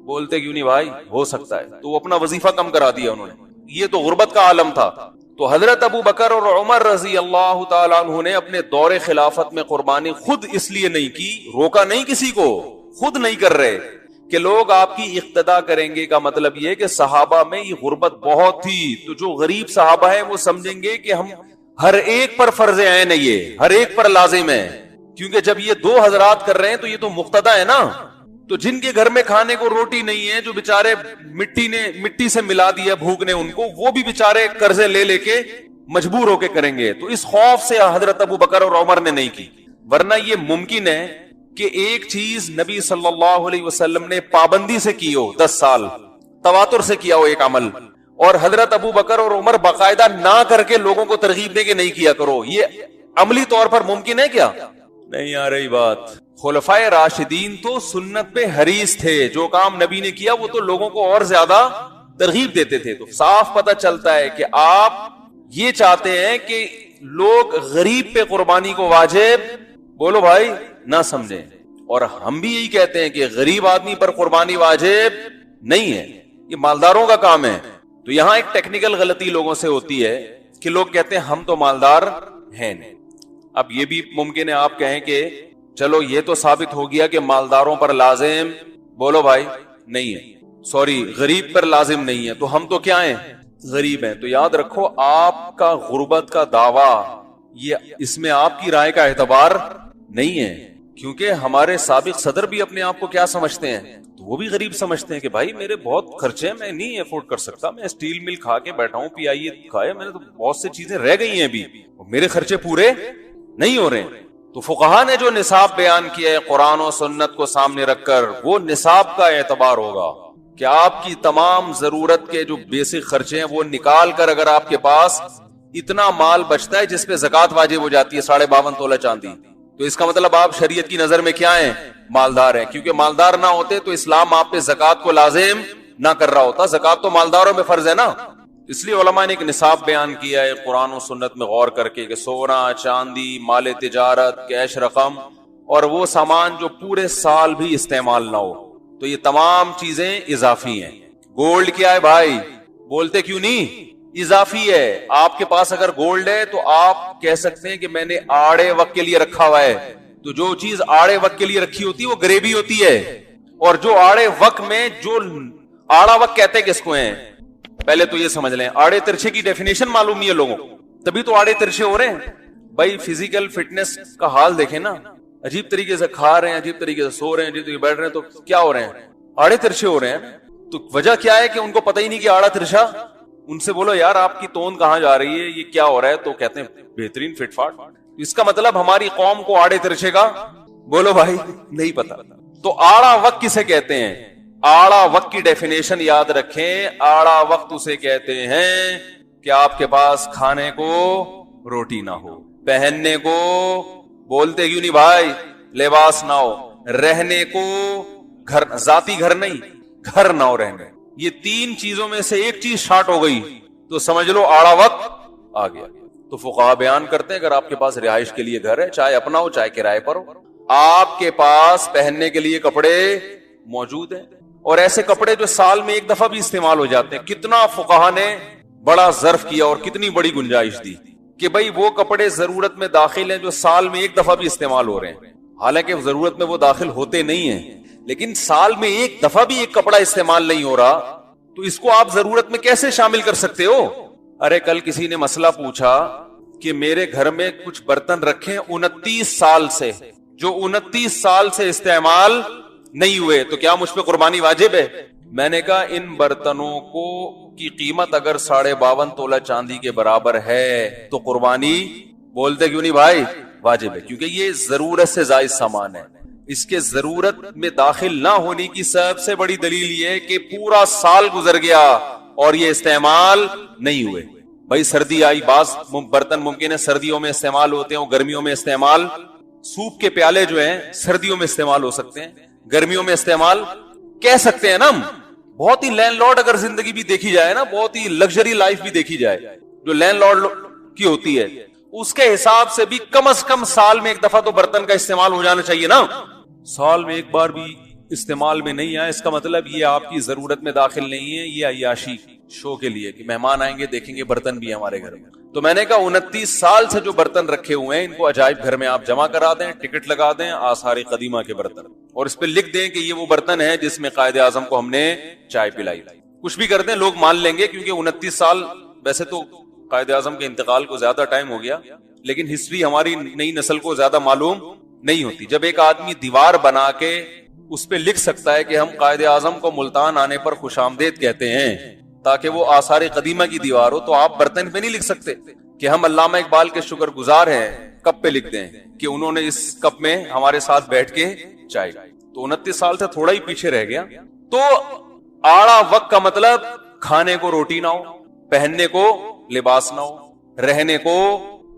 بولتے کیوں نہیں بھائی، ہو سکتا ہے. تو وہ اپنا وظیفہ کم کرا دیا انہوں نے. یہ تو غربت کا عالم تھا. تو حضرت ابو بکر اور عمر رضی اللہ تعالیٰ عنہ نے اپنے دور خلافت میں قربانی خود اس لیے نہیں کی، روکا نہیں کسی کو، خود نہیں کر رہے کہ لوگ آپ کی اقتدا کریں گے. کا مطلب یہ کہ صحابہ میں یہ غربت بہت تھی، تو جو غریب صحابہ ہیں وہ سمجھیں گے کہ ہم ہر ایک پر فرض عین ہے، یہ ہر ایک پر لازم ہے، کیونکہ جب یہ 2 حضرات کر رہے ہیں تو یہ تو مقتدا ہے نا. تو جن کے گھر میں کھانے کو روٹی نہیں ہے، جو بیچارے مٹی سے ملا دیا بھوک نے ان کو، وہ بھی بیچارے قرضے لے کے مجبور ہو کے کریں گے. تو اس خوف سے حضرت ابو بکر اور عمر نے نہیں کی. ورنہ یہ ممکن ہے کہ ایک چیز نبی صلی اللہ علیہ وسلم نے پابندی سے کی ہو، 10 سال تواتر سے کیا ہو ایک عمل، اور حضرت ابو بکر اور عمر باقاعدہ نہ کر کے لوگوں کو ترغیب دے کے نہیں کیا کرو. یہ عملی طور پر ممکن ہے کیا؟ نہیں آ رہی بات. خلفائے راشدین تو سنت پہ حریص تھے، جو کام نبی نے کیا وہ تو لوگوں کو اور زیادہ ترغیب دیتے تھے. تو صاف پتہ چلتا ہے کہ آپ یہ چاہتے ہیں کہ لوگ غریب پہ قربانی کو واجب، بولو بھائی، نہ سمجھیں. اور ہم بھی یہی کہتے ہیں کہ غریب آدمی پر قربانی واجب نہیں ہے، یہ مالداروں کا کام ہے. تو یہاں ایک ٹیکنیکل غلطی لوگوں سے ہوتی ہے کہ لوگ کہتے ہیں ہم تو مالدار ہیں نہیں. اب یہ بھی ممکن ہے آپ کہیں کہ چلو یہ تو ثابت ہو گیا کہ مالداروں پر لازم، بولو بھائی، نہیں ہے، سوری غریب پر لازم نہیں ہے، تو ہم تو کیا ہیں؟ غریب ہیں. تو یاد رکھو آپ کا غربت کا دعویٰ، یہ اس میں آپ کی رائے کا اعتبار نہیں ہے، کیونکہ ہمارے سابق صدر بھی اپنے آپ کو کیا سمجھتے ہیں؟ تو وہ بھی غریب سمجھتے ہیں کہ بھائی میرے بہت خرچے ہیں، میں نہیں افورڈ کر سکتا، میں اسٹیل مل کھا کے بیٹھا ہوں، پی آئی اے کھائے، میں نے تو بہت سی چیزیں رہ گئی ہیں ابھی، میرے خرچے پورے نہیں ہو رہے ہیں. تو فقہا نے جو نصاب بیان کیا ہے قرآن و سنت کو سامنے رکھ کر، وہ نصاب کا اعتبار ہوگا کہ آپ کی تمام ضرورت کے جو بیسک خرچے ہیں وہ نکال کر اگر آپ کے پاس اتنا مال بچتا ہے جس پہ زکوٰۃ واجب ہو جاتی ہے 52.5 تولہ چاندی، تو اس کا مطلب آپ شریعت کی نظر میں کیا ہیں؟ مالدار ہیں، کیونکہ مالدار نہ ہوتے تو اسلام آپ پہ زکوٰۃ کو لازم نہ کر رہا ہوتا، زکوٰۃ تو مالداروں میں فرض ہے نا۔ اس لیے علماء نے ایک نصاب بیان کیا ہے قرآن و سنت میں غور کر کے کہ سونا، چاندی، مال تجارت، کیش رقم اور وہ سامان جو پورے سال بھی استعمال نہ ہو، تو یہ تمام چیزیں اضافی ہیں۔ گولڈ کیا ہے بھائی؟ بولتے کیوں نہیں؟ اضافی ہے۔ آپ کے پاس اگر گولڈ ہے تو آپ کہہ سکتے ہیں کہ میں نے آڑے وقت کے لیے رکھا ہوا ہے، تو جو چیز آڑے وقت کے لیے رکھی ہوتی ہے وہ گریبی ہوتی ہے، اور جو آڑے وقت میں جو آڑا وقت کہتے ہیں کس کو ہیں؟ پہلے تو یہ سمجھ لیں، آڑے ترچھے کی ڈیفینیشن معلوم نہیں ہے لوگوں کو، تبھی تو آڑے ترچھے ہو رہے ہیں۔ بھائی فزیکل فٹنس کا حال دیکھیں نا، عجیب طریقے سے کھا رہے ہیں، عجیب طریقے سے سو رہے ہیں، عجیب طریقے سے بیٹھ رہے ہیں، تو کیا ہو رہے ہیں؟ آڑے ترچھے ہو رہے ہیں۔ تو وجہ کیا ہے کہ ان کو پتہ ہی نہیں کہ آڑا ترچھا۔ ان سے بولو یار آپ کی توند کہاں جا رہی ہے، یہ کیا ہو رہا ہے، تو کہتے ہیں بہترین فٹ فاٹ۔ اس کا مطلب ہماری قوم کو آڑے ترچھے کا بولو بھائی نہیں پتا۔ تو آڑا وقت کسے کہتے ہیں؟ آڑا وقت کی ڈیفینیشن یاد رکھیں، آڑا وقت اسے کہتے ہیں کہ آپ کے پاس کھانے کو روٹی نہ ہو، پہننے کو بولتے کیوں نہیں بھائی لباس نہ ہو، رہنے کو گھر، ذاتی گھر نہیں، گھر نہ ہو رہنے، یہ تین چیزوں میں سے ایک چیز شارٹ ہو گئی تو سمجھ لو آڑا وقت آ گیا۔ تو فقہا بیان کرتے ہیں اگر آپ کے پاس رہائش کے لیے گھر ہے، چاہے اپنا ہو چاہے کرائے پر ہو، آپ کے پاس پہننے کے لیے کپڑے موجود ہیں، اور ایسے کپڑے جو سال میں ایک دفعہ بھی استعمال ہو جاتے ہیں، کتنا فقہا نے بڑا ظرف کیا اور کتنی بڑی گنجائش دی کہ بھئی وہ کپڑے ضرورت میں داخل ہیں جو سال میں ایک دفعہ بھی استعمال ہو رہے ہیں، حالانکہ ضرورت میں وہ داخل ہوتے نہیں ہیں، لیکن سال میں ایک دفعہ بھی ایک کپڑا استعمال نہیں ہو رہا، تو اس کو آپ ضرورت میں کیسے شامل کر سکتے ہو؟ ارے کل کسی نے مسئلہ پوچھا کہ میرے گھر میں کچھ برتن رکھے 29 سال سے، جو 29 سال سے استعمال نہیں ہوئے، تو کیا مجھ پہ قربانی واجب ہے؟ میں نے کہا ان برتنوں کو کی قیمت اگر 52.5 تولہ چاندی کے برابر ہے تو قربانی بولتے کیوں نہیں بھائی واجب ہے، کیونکہ یہ ضرورت سے زائد سامان ہے۔ اس کے ضرورت میں داخل نہ ہونے کی سب سے بڑی دلیل یہ ہے کہ پورا سال گزر گیا اور یہ استعمال نہیں ہوئے۔ بھائی سردی آئی، بعض برتن ممکن ہے سردیوں میں استعمال ہوتے ہیں، گرمیوں میں استعمال، سوپ کے پیالے جو ہیں سردیوں میں استعمال ہو سکتے ہیں، گرمیوں میں استعمال کہہ سکتے ہیں نا ہم۔ بہت ہی لینڈ لارڈ اگر زندگی بھی دیکھی جائے نا، بہت ہی لگژری لائف بھی دیکھی جائے جو لینڈ لارڈ کی ہوتی ہے، اس کے حساب سے بھی کم از کم سال میں ایک دفعہ تو برتن کا استعمال ہو جانا چاہیے نا۔ سال میں ایک بار بھی استعمال میں نہیں آیا، اس کا مطلب یہ آپ کی ضرورت میں داخل نہیں ہے، یہ عیاشی شو کے لیے کہ مہمان آئیں گے دیکھیں گے برتن بھی ہمارے گھر میں۔ تو میں نے کہا 29 سال سے جو برتن رکھے ہوئے ہیں ان کو عجائب گھر میں آپ جمع کرا دیں، ٹکٹ لگا دیں آثار قدیمہ کے برتن، اور اس پہ لکھ دیں کہ یہ وہ برتن ہے جس میں قائد اعظم کو ہم نے چائے پلائی۔ کچھ بھی کر دیں لوگ مان لیں گے، کیونکہ 29 سال ویسے تو قائد اعظم کے انتقال کو زیادہ ٹائم ہو گیا، لیکن ہسٹری ہماری نئی نسل کو زیادہ معلوم نہیں ہوتی۔ جب ایک آدمی دیوار بنا کے اس پہ لکھ سکتا ہے کہ ہم قائد اعظم کو ملتان آنے پر خوش آمدید کہتے ہیں تاکہ وہ آثار قدیمہ کی دیوار ہو، تو آپ برتن پہ نہیں لکھ سکتے کہ ہم علامہ اقبال کے شکر گزار ہیں، کپ پہ لکھ دیں کہ انہوں نے اس کپ میں ہمارے ساتھ بیٹھ کے چائے۔ تو 29 سال سے تھوڑا ہی پیچھے رہ گیا۔ تو آڑا وقت کا مطلب کھانے کو روٹی نہ ہو، پہننے کو لباس نہ ہو، رہنے کو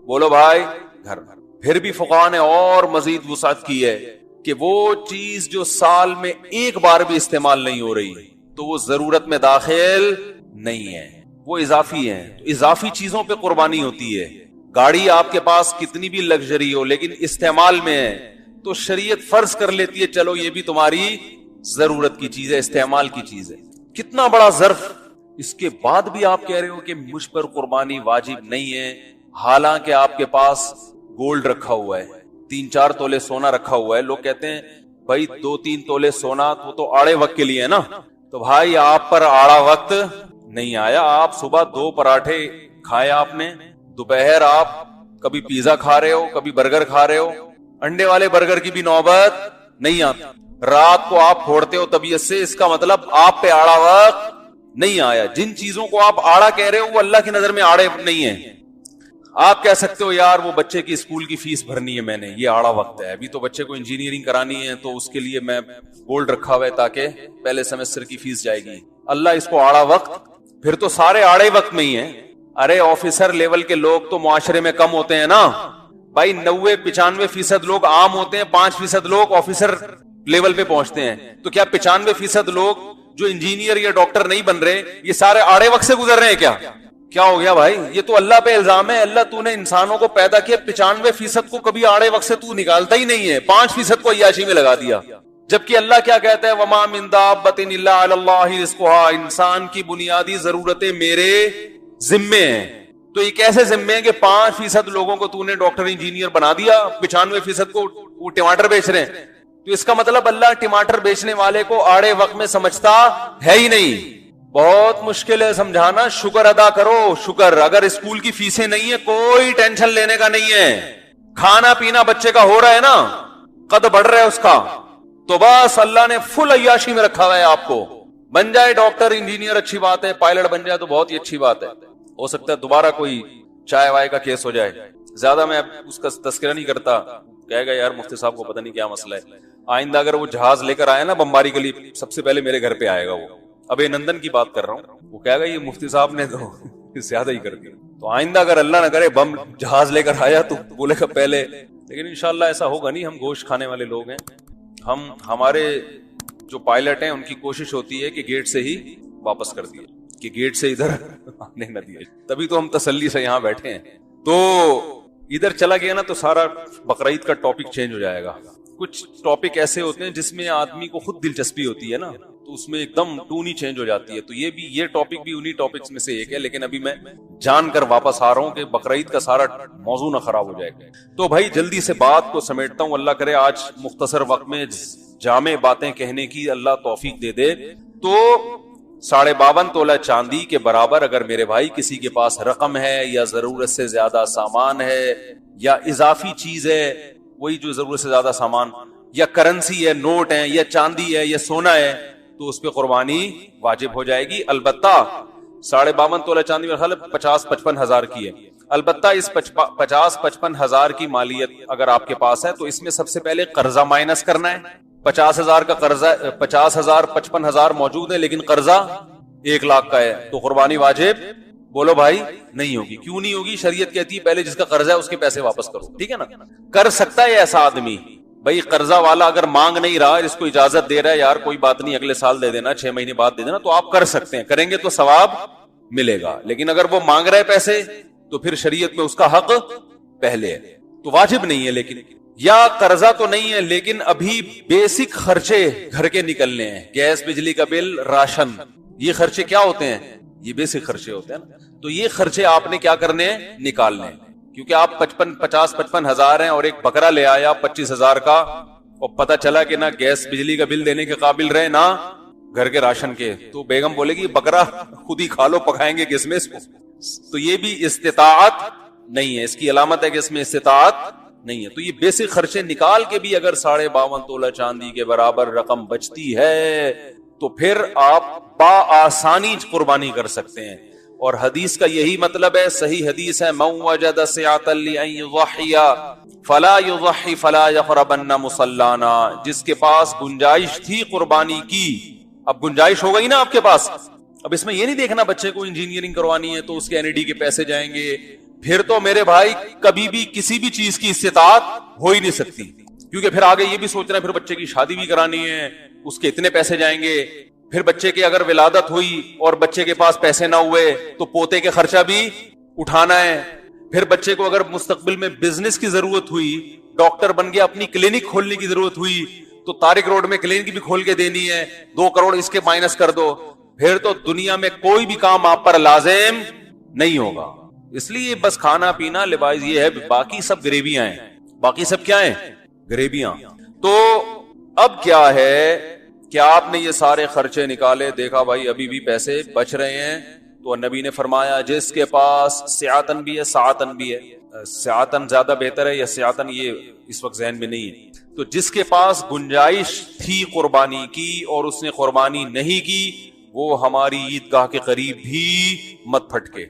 بولو بھائی گھر۔ پھر بھی فقہاء نے اور مزید وسعت کی ہے کہ وہ چیز جو سال میں ایک بار بھی استعمال نہیں ہو رہی تو وہ ضرورت میں داخل نہیں ہے، وہ اضافی ہیں۔ اضافی چیزوں پہ قربانی ہوتی ہے۔ گاڑی آپ کے پاس کتنی بھی لگژری ہو لیکن استعمال میں ہے تو شریعت فرض کر لیتی ہے چلو یہ بھی تمہاری ضرورت کی چیز ہے، استعمال کی چیز ہے۔ کتنا بڑا ظرف، اس کے بعد بھی آپ کہہ رہے ہو کہ مجھ پر قربانی واجب نہیں ہے، حالانکہ آپ کے پاس گولڈ رکھا ہوا ہے، 3-4 تولے سونا رکھا ہوا ہے۔ لوگ کہتے ہیں بھائی 2-3 تولے سونا وہ تو آڑے وقت کے لیے ہے نا، تو بھائی آپ پر آڑا وقت نہیں آیا۔ آپ صبح 2 پراٹھے کھائے آپ نے، دوپہر آپ کبھی پیزا کھا رہے ہو، کبھی برگر کھا رہے ہو، انڈے والے برگر کی بھی نوبت نہیں آتی، رات کو آپ پھوڑتے ہو طبیعت سے، اس کا مطلب آپ پہ آڑا وقت نہیں آیا۔ جن چیزوں کو آپ آڑا کہہ رہے ہو وہ اللہ کی نظر میں آڑے نہیں ہیں۔ آپ کہہ سکتے ہو یار وہ بچے کی اسکول کی فیس بھرنی ہے میں نے, یہ آڑا وقت ہے, ابھی تو بچے کو انجینئرنگ کرانی ہے تو اس کے لیے میں گولڈ رکھا ہوا ہے تاکہ پہلے سیمسٹر کی فیس جائے گی. اللہ اس کو آڑا وقت, پھر تو سارے آڑے وقت میں ہی ہیں. ارے آفیسر لیول کے لوگ تو معاشرے میں کم ہوتے ہیں نا بھائی, 90-95% لوگ عام ہوتے ہیں, 5% لوگ آفیسر لیول پہ پہنچتے ہیں. تو کیا 95% لوگ جو انجینئر یا ڈاکٹر نہیں بن رہے یہ سارے آڑے وقت سے گزر رہے ہیں کیا ہو گیا بھائی؟ یہ تو اللہ پہ الزام ہے. اللہ تو نے انسانوں کو پیدا کیا, 95% کو کبھی آڑے وقت سے تو نکالتا ہی نہیں ہے, 5% کو عیاشی میں لگا دیا. جبکہ اللہ کیا کہتا ہے, وما من دابۃ الا علی اللہ رزقھا, انسان کی بنیادی ضرورتیں میرے ذمے ہیں. تو یہ کیسے ذمے ہیں کہ 5% لوگوں کو تو نے ڈاکٹر انجینئر بنا دیا, 95% کو وہ ٹماٹر بیچ رہے ہیں. تو اس کا مطلب اللہ ٹماٹر بیچنے والے کو آڑے وقت میں سمجھتا ہے ہی نہیں. بہت مشکل ہے سمجھانا. شکر ادا کرو, شکر. اگر اسکول کی فیسیں نہیں ہے کوئی ٹینشن لینے کا نہیں ہے, کھانا پینا بچے کا ہو رہا ہے نا, قد بڑھ رہا ہے اس کا, تو بس اللہ نے فل عیاشی میں رکھا ہوا ہے. آپ کو بن جائے ڈاکٹر انجینئر اچھی بات ہے, پائلٹ بن جائے تو بہت ہی اچھی بات ہے. ہو سکتا ہے دوبارہ کوئی چائے وائے کا کیس ہو جائے, زیادہ میں اس کا تذکرہ نہیں کرتا. کہے گا یار مفتی صاحب کو پتہ نہیں کیا مسئلہ ہے. آئندہ اگر وہ جہاز لے کر آئے نا بمباری کے لیے, سب سے پہلے میرے گھر پہ آئے گا. وہ ابے نندن کی بات کر رہا ہوں, وہ کہے گا یہ مفتی صاحب نے تو زیادہ ہی کر دیا. تو آئندہ اگر اللہ نہ کرے بم جہاز لے کر آیا تو بولے گا پہلے, لیکن انشاءاللہ ایسا ہوگا نہیں. ہم گوشت کھانے والے لوگ ہیں, ہمارے جو پائلٹ ہیں ان کی کوشش ہوتی ہے کہ گیٹ سے ہی واپس کر دیے, کہ گیٹ سے ادھر آنے نہ دیا. تبھی تو ہم تسلی سے یہاں بیٹھے ہیں. تو ادھر چلا گیا نا تو سارا بقرعید کا ٹاپک چینج ہو جائے گا. کچھ ٹاپک ایسے ہوتے ہیں جس میں آدمی کو خود دلچسپی ہوتی ہے نا, تو اس میں ایک دم ٹون ہی چینج ہو جاتی ہے. تو یہ ٹاپک بھی انہی ٹاپکس میں سے ایک ہے, لیکن ابھی میں جان کر واپس آ رہا ہوں کہ بقرعید کا سارا موضوع نہ خراب ہو جائے گا. تو بھائی جلدی سے بات کو سمیٹتا ہوں. اللہ کرے آج مختصر وقت میں جامع باتیں کہنے کی اللہ توفیق دے دے. تو 52.5 تولہ چاندی کے برابر اگر میرے بھائی کسی کے پاس رقم ہے یا ضرورت سے زیادہ سامان ہے یا اضافی چیز ہے, وہی جو ضرورت سے زیادہ سامان, یا کرنسی ہے, نوٹ ہے, یا چاندی ہے, یا سونا ہے, تو اس پہ قربانی واجب ہو جائے گی. البتہ 52.5 تولہ چاندی میں خیال 50-55 ہزار کی ہے. البتہ اس 50-55 ہزار کی مالیت اگر آپ کے پاس ہے تو اس میں سب سے پہلے قرضہ مائنس کرنا ہے. 50,000 کا قرضہ, 50,000 55,000 موجود ہے لیکن قرضہ 1 لاکھ کا ہے, تو قربانی واجب بولو بھائی نہیں ہوگی. کیوں نہیں ہوگی؟ شریعت کہتی ہے پہلے جس کا قرضہ ہے اس کے پیسے واپس کرو. ٹھیک ہے نا. کر سکتا ہے ایسا آدمی, بھائی قرضہ والا اگر مانگ نہیں رہا, اس کو اجازت دے رہا ہے یار کوئی بات نہیں اگلے سال دے دینا, 6 مہینے بعد دے دینا, تو آپ کر سکتے ہیں, کریں گے تو ثواب ملے گا. لیکن اگر وہ مانگ رہا ہے پیسے تو پھر شریعت میں اس کا حق پہلے ہے, تو واجب نہیں ہے. لیکن یا قرضہ تو نہیں ہے لیکن ابھی بیسک خرچے گھر کے نکلنے ہیں, گیس, بجلی کا بل, راشن, یہ خرچے کیا ہوتے ہیں؟ یہ بیسک خرچے ہوتے ہیں نا. تو یہ خرچے آپ نے کیا کرنے ہیں؟ نکالنے ہیں. کیونکہ آپ 50-55 ہزار ہیں اور ایک بکرا لے آیا 25,000 کا, اور پتہ چلا کہ نہ گیس بجلی کا بل دینے کے قابل رہے نہ گھر کے راشن کے, تو بیگم بولے گی بکرا خود ہی کھا لو, پکائیں گے کس میں اس کو. تو یہ بھی استطاعت نہیں ہے, اس کی علامت ہے کہ اس میں استطاعت نہیں ہے. تو یہ بیسک خرچے نکال کے بھی اگر 52.5 تولہ چاندی کے برابر رقم بچتی ہے تو پھر آپ بآسانی قربانی کر سکتے ہیں. اور حدیث کا یہی مطلب ہے, صحیح حدیث ہے, من وجد سعة لأن يضحي فلا يضحي فلا يقربن مصلانا. جس کے پاس گنجائش تھی قربانی کی, اب گنجائش ہو گئی نا آپ کے پاس, اب اس میں یہ نہیں دیکھنا بچے کو انجینئرنگ کروانی ہے تو اس کے NED کے پیسے جائیں گے, پھر تو میرے بھائی کبھی بھی کسی بھی چیز کی استطاعت ہو ہی نہیں سکتی, کیونکہ پھر آگے یہ بھی سوچنا ہے پھر بچے کی شادی بھی کرانی ہے, اس کے اتنے پیسے جائیں گے, پھر بچے کی اگر ولادت ہوئی اور بچے کے پاس پیسے نہ ہوئے تو پوتے کے خرچہ بھی اٹھانا ہے, پھر بچے کو اگر مستقبل میں بزنس کی ضرورت ہوئی, ڈاکٹر بن گیا, اپنی کلینک کھولنے کی ضرورت ہوئی تو طارق روڈ میں کلینک بھی کھول کے دینی ہے, 2 کروڑ اس کے مائنس کر دو, پھر تو دنیا میں کوئی بھی کام آپ پر لازم نہیں ہوگا. اس لیے بس کھانا پینا لباس یہ ہے, باقی سب گریبیاں ہیں, باقی سب کیا ہیں؟ گریبیاں. تو اب کیا ہے کہ آپ نے یہ سارے خرچے نکالے, دیکھا بھائی ابھی بھی پیسے بچ رہے ہیں, تو نبی نے فرمایا جس کے پاس سعاتن بھی ہے سعاتن بھی ہے, سعاتن زیادہ بہتر ہے یا سعاتن یہ اس وقت ذہن میں نہیں ہے, تو جس کے پاس گنجائش تھی قربانی کی اور اس نے قربانی نہیں کی, وہ ہماری عیدگاہ کے قریب بھی مت پھٹکے.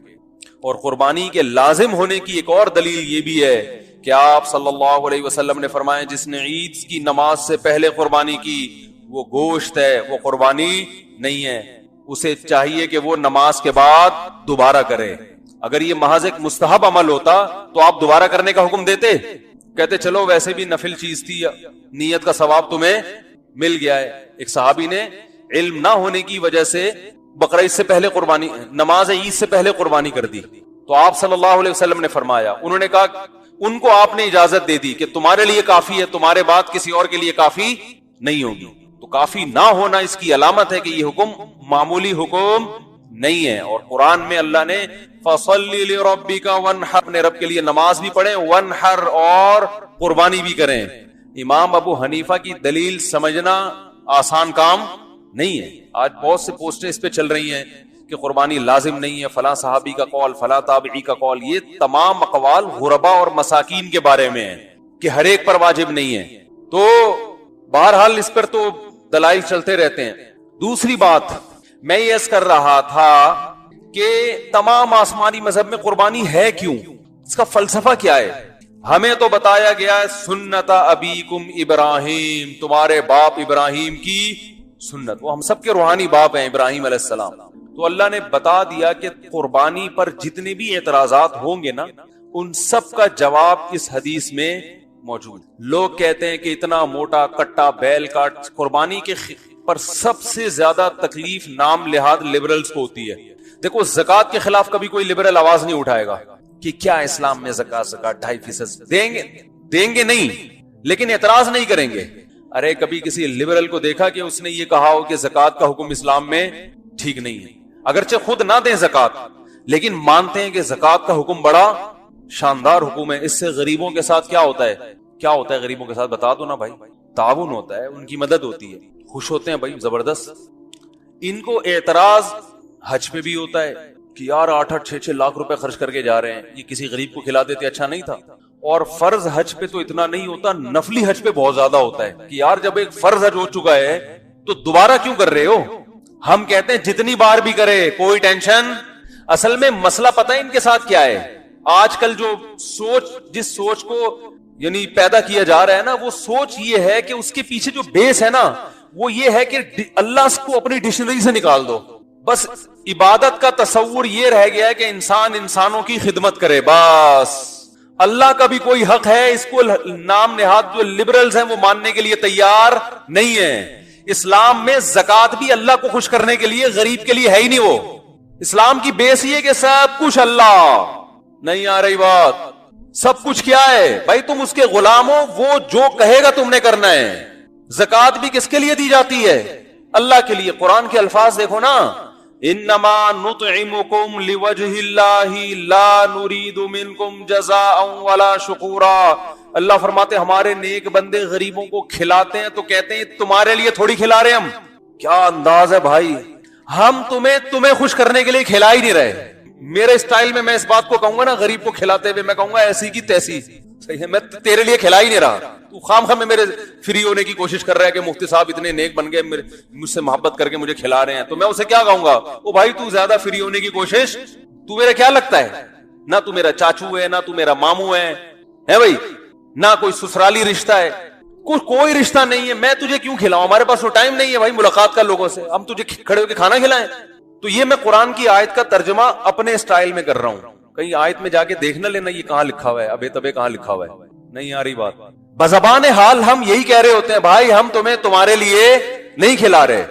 اور قربانی کے لازم ہونے کی ایک اور دلیل یہ بھی ہے کہ آپ صلی اللہ علیہ وسلم نے فرمایا جس نے عید کی نماز سے پہلے قربانی کی وہ گوشت ہے، وہ قربانی نہیں ہے، اسے چاہیے کہ وہ نماز کے بعد دوبارہ کرے۔ اگر یہ محض ایک مستحب عمل ہوتا تو آپ دوبارہ کرنے کا حکم دیتے؟ کہتے چلو ویسے بھی نفل چیز تھی، نیت کا ثواب تمہیں مل گیا ہے۔ ایک صحابی نے علم نہ ہونے کی وجہ سے بقرعید سے پہلے قربانی، نماز عید سے پہلے قربانی کر دی، تو آپ صلی اللہ علیہ وسلم نے فرمایا، انہوں نے کہا ان کو آپ نے اجازت دے دی کہ تمہارے لیے کافی ہے، تمہارے بعد کسی اور کے لیے کافی نہیں ہوگی۔ تو کافی نہ ہونا اس کی علامت ہے کہ یہ حکم معمولی حکم نہیں ہے۔ اور قرآن میں اللہ نے فَصَلِّ لِرَبِّكَ وَانْحَرْ، اپنے رب کے لیے نماز بھی پڑھیں، وَانْحَرْ، اور قربانی بھی کریں۔ امام ابو حنیفہ کی دلیل سمجھنا آسان کام نہیں ہے۔ آج بہت سے پوسٹیں اس پہ چل رہی ہیں کہ قربانی لازم نہیں ہے، فلاں صحابی کا قول، فلاں تابعی کا قول۔ یہ تمام اقوال غربا اور مساکین کے بارے میں ہیں کہ ہر ایک پر واجب نہیں ہے۔ تو بہرحال اس پر تو دلائل چلتے رہتے ہیں۔ دوسری بات میں یہ عرض کر رہا تھا کہ تمام آسمانی مذہب میں قربانی ہے کیوں، اس کا فلسفہ کیا ہے؟ ہمیں تو بتایا گیا ہے سنت ابیکم ابراہیم، تمہارے باپ ابراہیم کی سنت، وہ ہم سب کے روحانی باپ ہیں ابراہیم علیہ السلام۔ تو اللہ نے بتا دیا کہ قربانی پر جتنے بھی اعتراضات ہوں گے نا، ان سب کا جواب اس حدیث میں موجود۔ لوگ کہتے ہیں کہ اتنا موٹا کٹا بیل کاٹ، قربانی کے پر سب سے زیادہ تکلیف نام لحاظ لبرلز کو ہوتی ہے۔ دیکھو زکوٰۃ کے خلاف کبھی کوئی لبرل آواز نہیں اٹھائے گا کہ کیا اسلام میں زکوٰۃ 2.5% دیں گے نہیں، لیکن اعتراض نہیں کریں گے۔ ارے کبھی کسی لبرل کو دیکھا کہ اس نے یہ کہا ہو کہ زکوٰۃ کا حکم اسلام میں ٹھیک نہیں ہے؟ اگرچہ خود نہ دیں زکوٰۃ، لیکن مانتے ہیں کہ زکوٰۃ کا حکم بڑا شاندار حکم ہے، اس سے غریبوں کے ساتھ کیا ہوتا ہے؟ کیا ہوتا ہے غریبوں کے ساتھ؟ بتا دو نا بھائی، تعاون ہوتا ہے، ان کی مدد ہوتی ہے، خوش ہوتے ہیں بھائی زبردست۔ ان کو اعتراض حج پہ بھی ہوتا ہے کہ یار 8-8 6-6 لاکھ روپے خرچ کر کے جا رہے ہیں، یہ کسی غریب کو کھلا دیتے اچھا نہیں تھا؟ اور فرض حج پہ تو اتنا نہیں ہوتا، نفلی حج پہ بہت زیادہ ہوتا ہے کہ یار جب ایک فرض حج ہو چکا ہے تو دوبارہ کیوں کر رہے ہو؟ ہم کہتے ہیں جتنی بار بھی کرے کوئی ٹینشن۔ اصل میں مسئلہ پتہ ہے ان کے ساتھ کیا ہے؟ آج کل جو سوچ، جس سوچ کو یعنی پیدا کیا جا رہا ہے نا، وہ سوچ یہ ہے کہ اس کے پیچھے جو بیس ہے نا وہ یہ ہے کہ اللہ کو اپنی ڈکشنری سے نکال دو۔ بس عبادت کا تصور یہ رہ گیا ہے کہ انسان انسانوں کی خدمت کرے، بس اللہ کا بھی کوئی حق ہے اس کو نام نہاد جو لبرلز ہیں وہ ماننے کے لیے تیار نہیں ہے۔ اسلام میں زکوٰۃ بھی اللہ کو خوش کرنے کے لیے، غریب کے لیے ہے ہی نہیں۔ وہ اسلام کی بیس یہ کہ سب کچھ اللہ، نہیں آ رہی بات؟ سب کچھ کیا ہے بھائی؟ تم اس کے غلام ہو، وہ جو کہے گا تم نے کرنا ہے۔ زکوٰۃ بھی کس کے لیے دی جاتی ہے؟ اللہ کے لیے۔ قرآن کے الفاظ دیکھو نا، انما نطعمکم لوجہ اللہ لا نرید منکم جزاء ولا شکورا۔ اللہ فرماتے ہمارے نیک بندے غریبوں کو کھلاتے ہیں تو کہتے ہیں تمہارے لیے تھوڑی کھلا رہے ہم۔ کیا انداز ہے بھائی، ہم تمہیں خوش کرنے کے لیے کھلا ہی نہیں رہے۔ میرے اسٹائل میں اس بات کو کہوں گا نا، غریب کو کھلاتے ہوئے میں کہوں گا ایسی کی تیسی، صحیح ہے، میں تیرے لیے کھلا ہی نہیں رہا، تو خام خواہ میں میرے فری ہونے کی کوشش کر رہا ہے کہ مفتی صاحب اتنے نیک بن گئے، مجھ سے محبت کر کے مجھے کھلا رہے ہیں، تو میں اسے کیا کہوں گا؟ او بھائی تو زیادہ فری ہونے کی کوشش، تو میرا کیا لگتا ہے؟ نہ تو میرا چاچو ہے، نہ تو میرا ماموں ہے بھائی، نہ کوئی سسرالی رشتہ ہے، کوئی رشتہ نہیں ہے، میں تجھے کیوں کھلاؤں؟ ہمارے پاس وہ ٹائم نہیں ہے بھائی ملاقات کا لوگوں سے، ہم تجھے کھڑے ہو کے کھانا کھلائیں؟ تو یہ میں قرآن کی آیت کا ترجمہ اپنے اسٹائل میں کر رہا ہوں، کہیں آیت میں جا کے دیکھنا لینا یہ کہاں لکھا ہوا ہے، ابے تبے کہاں لکھا ہوا ہے، نہیں آ رہی بات۔ بزبان حال ہم یہی کہہ رہے ہوتے ہیں بھائی ہم تمہارے لیے نہیں کھلا رہے،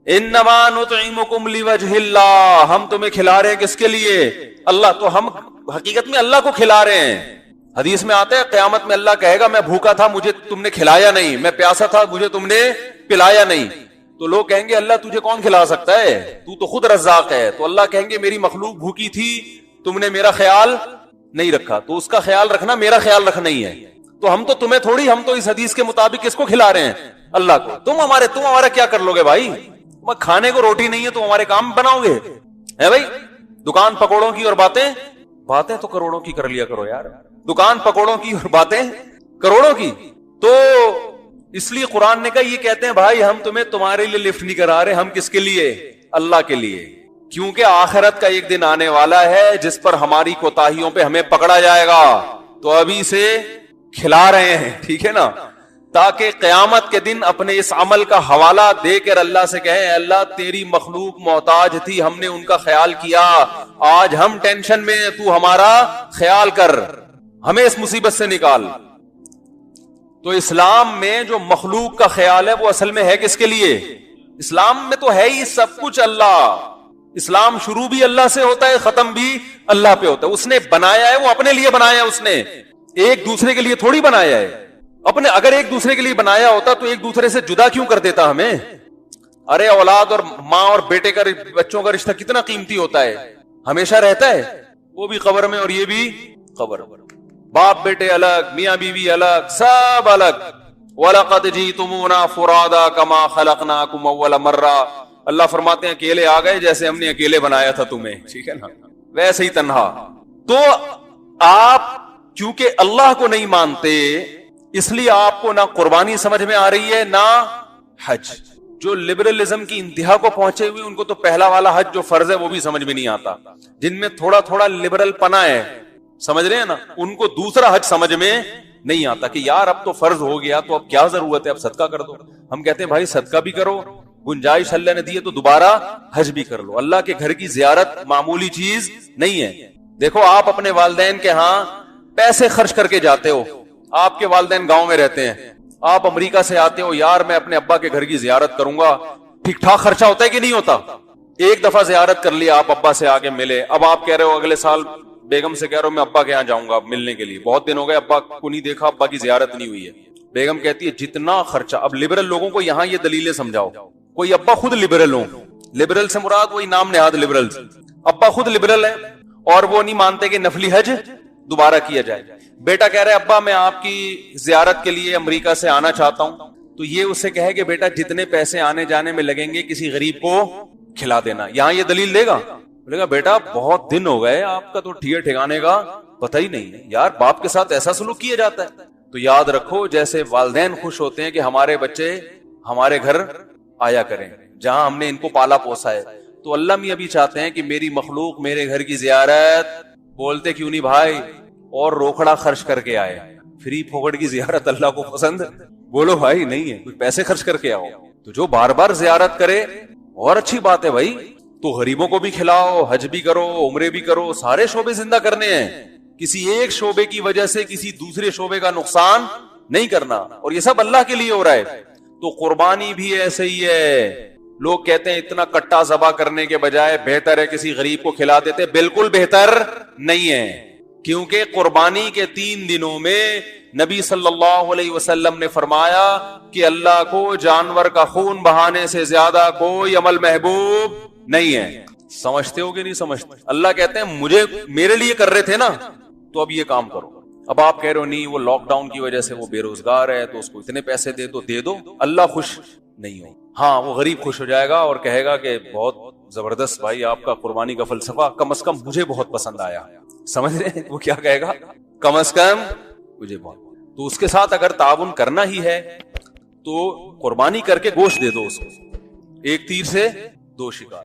انما نطعمکم لوجہ اللہ، ہم تمہیں کھلا رہے ہیں کس کے لیے؟ اللہ۔ تو ہم حقیقت میں اللہ کو کھلا رہے ہیں۔ حدیث میں آتا ہے قیامت میں اللہ کہے گا میں بھوکا تھا مجھے تم نے کھلایا نہیں، میں پیاسا تھا مجھے تم نے پلایا نہیں، تو لوگ کہیں گے اللہ تجھے کون کھلا سکتا ہے، تو خود رزاق ہے۔ تو اللہ کہیں گے میری مخلوق بھوکی تھی تم نے میرا خیال نہیں رکھا، تو اس کا خیال رکھنا میرا خیال رکھنا ہی ہے۔ تو ہم تو تمہیں تھوڑی، ہم تو اس حدیث کے مطابق کس کو کھلا رہے ہیں؟ اللہ کو۔ تم ہمارا کیا کر لو گے بھائی؟ کھانے کو روٹی نہیں ہے تو ہمارے کام بناؤ گے ہے بھائی؟ دکان پکوڑوں کی اور باتیں تو کروڑوں کی کر لیا کرو یار، دکان پکوڑوں کی اور باتیں کروڑوں کی۔ تو اس لیے قرآن نے کہا، یہ کہتے ہیں بھائی ہم تمہیں تمہارے لیے لفٹ نہیں کرا رہے، ہم کس کے لیے؟ اللہ کے لیے۔ کیونکہ آخرت کا ایک دن آنے والا ہے جس پر ہماری کوتاہیوں پہ ہمیں پکڑا جائے گا. تو ابھی سے کھلا رہے ہیں, ٹھیک ہے نا, تاکہ قیامت کے دن اپنے اس عمل کا حوالہ دے کر اللہ سے کہیں اے اللہ تیری مخلوق محتاج تھی, ہم نے ان کا خیال کیا, آج ہم ٹینشن میں, تو ہمارا خیال کر, ہمیں اس مصیبت سے نکال. تو اسلام میں جو مخلوق کا خیال ہے وہ اصل میں ہے کس کے لیے؟ اسلام میں تو ہے ہی سب کچھ اللہ. اسلام شروع بھی اللہ سے ہوتا ہے, ختم بھی اللہ پہ ہوتا ہے. اس نے بنایا ہے, وہ اپنے لیے بنایا, اس نے ایک دوسرے کے لیے تھوڑی بنایا ہے. اپنے اگر ایک دوسرے کے لیے بنایا ہوتا تو ایک دوسرے سے جدا کیوں کر دیتا ہمیں؟ ارے اولاد اور ماں اور بیٹے کا, بچوں کا رشتہ کتنا قیمتی ہوتا ہے, ہمیشہ رہتا ہے, وہ بھی قبر میں اور یہ بھی قبر. باپ بیٹے الگ, میاں بیوی الگ, سب الگ. وَلَقَدْ جِئْتُمُونَا فُرَادَا كَمَا خَلَقْنَاكُمْ أَوَّلَ مَرَّةٍ. اللہ فرماتے ہیں اکیلے آ گئے جیسے ہم نے اکیلے بنایا تھا تمہیں, ٹھیک ہے نا, ویسے ہی تنہا. تو آپ کیونکہ اللہ کو نہیں مانتے اس لیے آپ کو نہ قربانی سمجھ میں آ رہی ہے نہ حج. جو لبرلزم کی انتہا کو پہنچے ہوئے ان کو تو پہلا والا حج جو فرض ہے وہ بھی سمجھ میں نہیں آتا. جن میں تھوڑا تھوڑا لبرل پنا ہے, سمجھ رہے ہیں نا, ان کو دوسرا حج سمجھ میں نہیں آتا کہ یار اب تو فرض ہو گیا تو اب کیا ضرورت ہے, اب صدقہ کر دو. ہم کہتے ہیں بھائی صدقہ بھی کرو, گنجائش اللہ نے دی ہے تو دوبارہ حج بھی کر لو. اللہ کے گھر کی زیارت معمولی چیز نہیں ہے. دیکھو آپ اپنے والدین کے ہاں پیسے خرچ کر کے جاتے ہو, آپ کے والدین گاؤں میں رہتے ہیں, آپ امریکہ سے آتے ہو, یار میں اپنے ابا کے گھر کی زیارت کروں گا, ٹھیک ٹھاک خرچہ ہوتا ہے کہ نہیں ہوتا؟ ایک دفعہ زیارت کر لیا, آپ ابا سے آگے ملے, اب آپ کہہ رہے ہو اگلے سال بیگم سے کہہ رہے ہو میں ابا کے یہاں جاؤں گا ملنے کے لیے, بہت دن ہو گئے ابا کو نہیں دیکھا, ابا کی زیارت نہیں ہوئی ہے. بیگم کہتی ہے جتنا خرچہ, اب لبرل لوگوں کو یہاں یہ دلیلیں سمجھاؤ, کوئی ابا خود لبرل ہوں, لبرل سے مراد وہی نام نہاد لبرل, ابا خود لبرل ہے اور وہ نہیں مانتے کہ نفلی حج دوبارہ کیا جائے. بیٹا کہہ رہے ابا میں آپ کی زیارت کے لیے امریکہ سے آنا چاہتا ہوں, تو یہ اس سے کہے کہ بیٹا جتنے پیسے آنے جانے میں لگیں گے کسی غریب کو کھلا دینا. یہاں یہ دلیل دے گا, بولے گا بیٹا بہت دن ہو گئے آپ کا تو ٹھکانے کا پتہ ہی نہیں ہے, یار باپ کے ساتھ ایسا سلوک کیا جاتا ہے. تو یاد رکھو جیسے والدین خوش ہوتے ہیں کہ ہمارے بچے ہمارے گھر آیا کریں جہاں ہم نے ان کو پالا پوسا ہے, تو اللہ بھی ابھی چاہتے ہیں کہ میری مخلوق میرے گھر کی زیارت, بولتے کیوں نہیں بھائی, اور روکڑا خرچ کر کے آئے. فری پھوکٹ کی زیارت اللہ کو پسند, بولو بھائی نہیں ہے, کچھ پیسے خرچ کر کے آؤ. تو جو بار بار زیارت کرے اور اچھی بات ہے بھائی, تو غریبوں کو بھی کھلاؤ, حج بھی کرو, عمرے بھی کرو, سارے شعبے زندہ کرنے ہیں. کسی ایک شعبے کی وجہ سے کسی دوسرے شعبے کا نقصان نہیں کرنا, اور یہ سب اللہ کے لیے ہو رہا ہے. تو قربانی بھی ایسے ہی ہے. لوگ کہتے ہیں اتنا کٹا ذبح کرنے کے بجائے بہتر ہے کسی غریب کو کھلا دیتے, بالکل بہتر نہیں ہے. کیونکہ قربانی کے 3 دنوں میں نبی صلی اللہ علیہ وسلم نے فرمایا کہ اللہ کو جانور کا خون بہانے سے زیادہ کوئی عمل محبوب نہیں ہے. سمجھتے ہو کہ نہیں سمجھتے؟ اللہ کہتے ہیں میرے لیے کر رہے تھے نا, تو اب یہ کام کرو. اب آپ کہہ رہے ہو نہیں وہ لاک ڈاؤن کی وجہ سے وہ بے روزگار ہے تو اس کو اتنے پیسے دے دو, اللہ خوش نہیں ہو. ہاں وہ غریب خوش ہو جائے گا اور کہے گا کہ بہت زبردست بھائی آپ کا قربانی کا فلسفہ, کم از کم مجھے بہت پسند آیا. سمجھ رہے ہیں وہ کیا کہے گا؟ کم از کم مجھے بہت. تو اس کے ساتھ اگر تعاون کرنا ہی ہے تو قربانی کر کے گوشت دے دو اس کو, ایک تیر سے 2 شکار.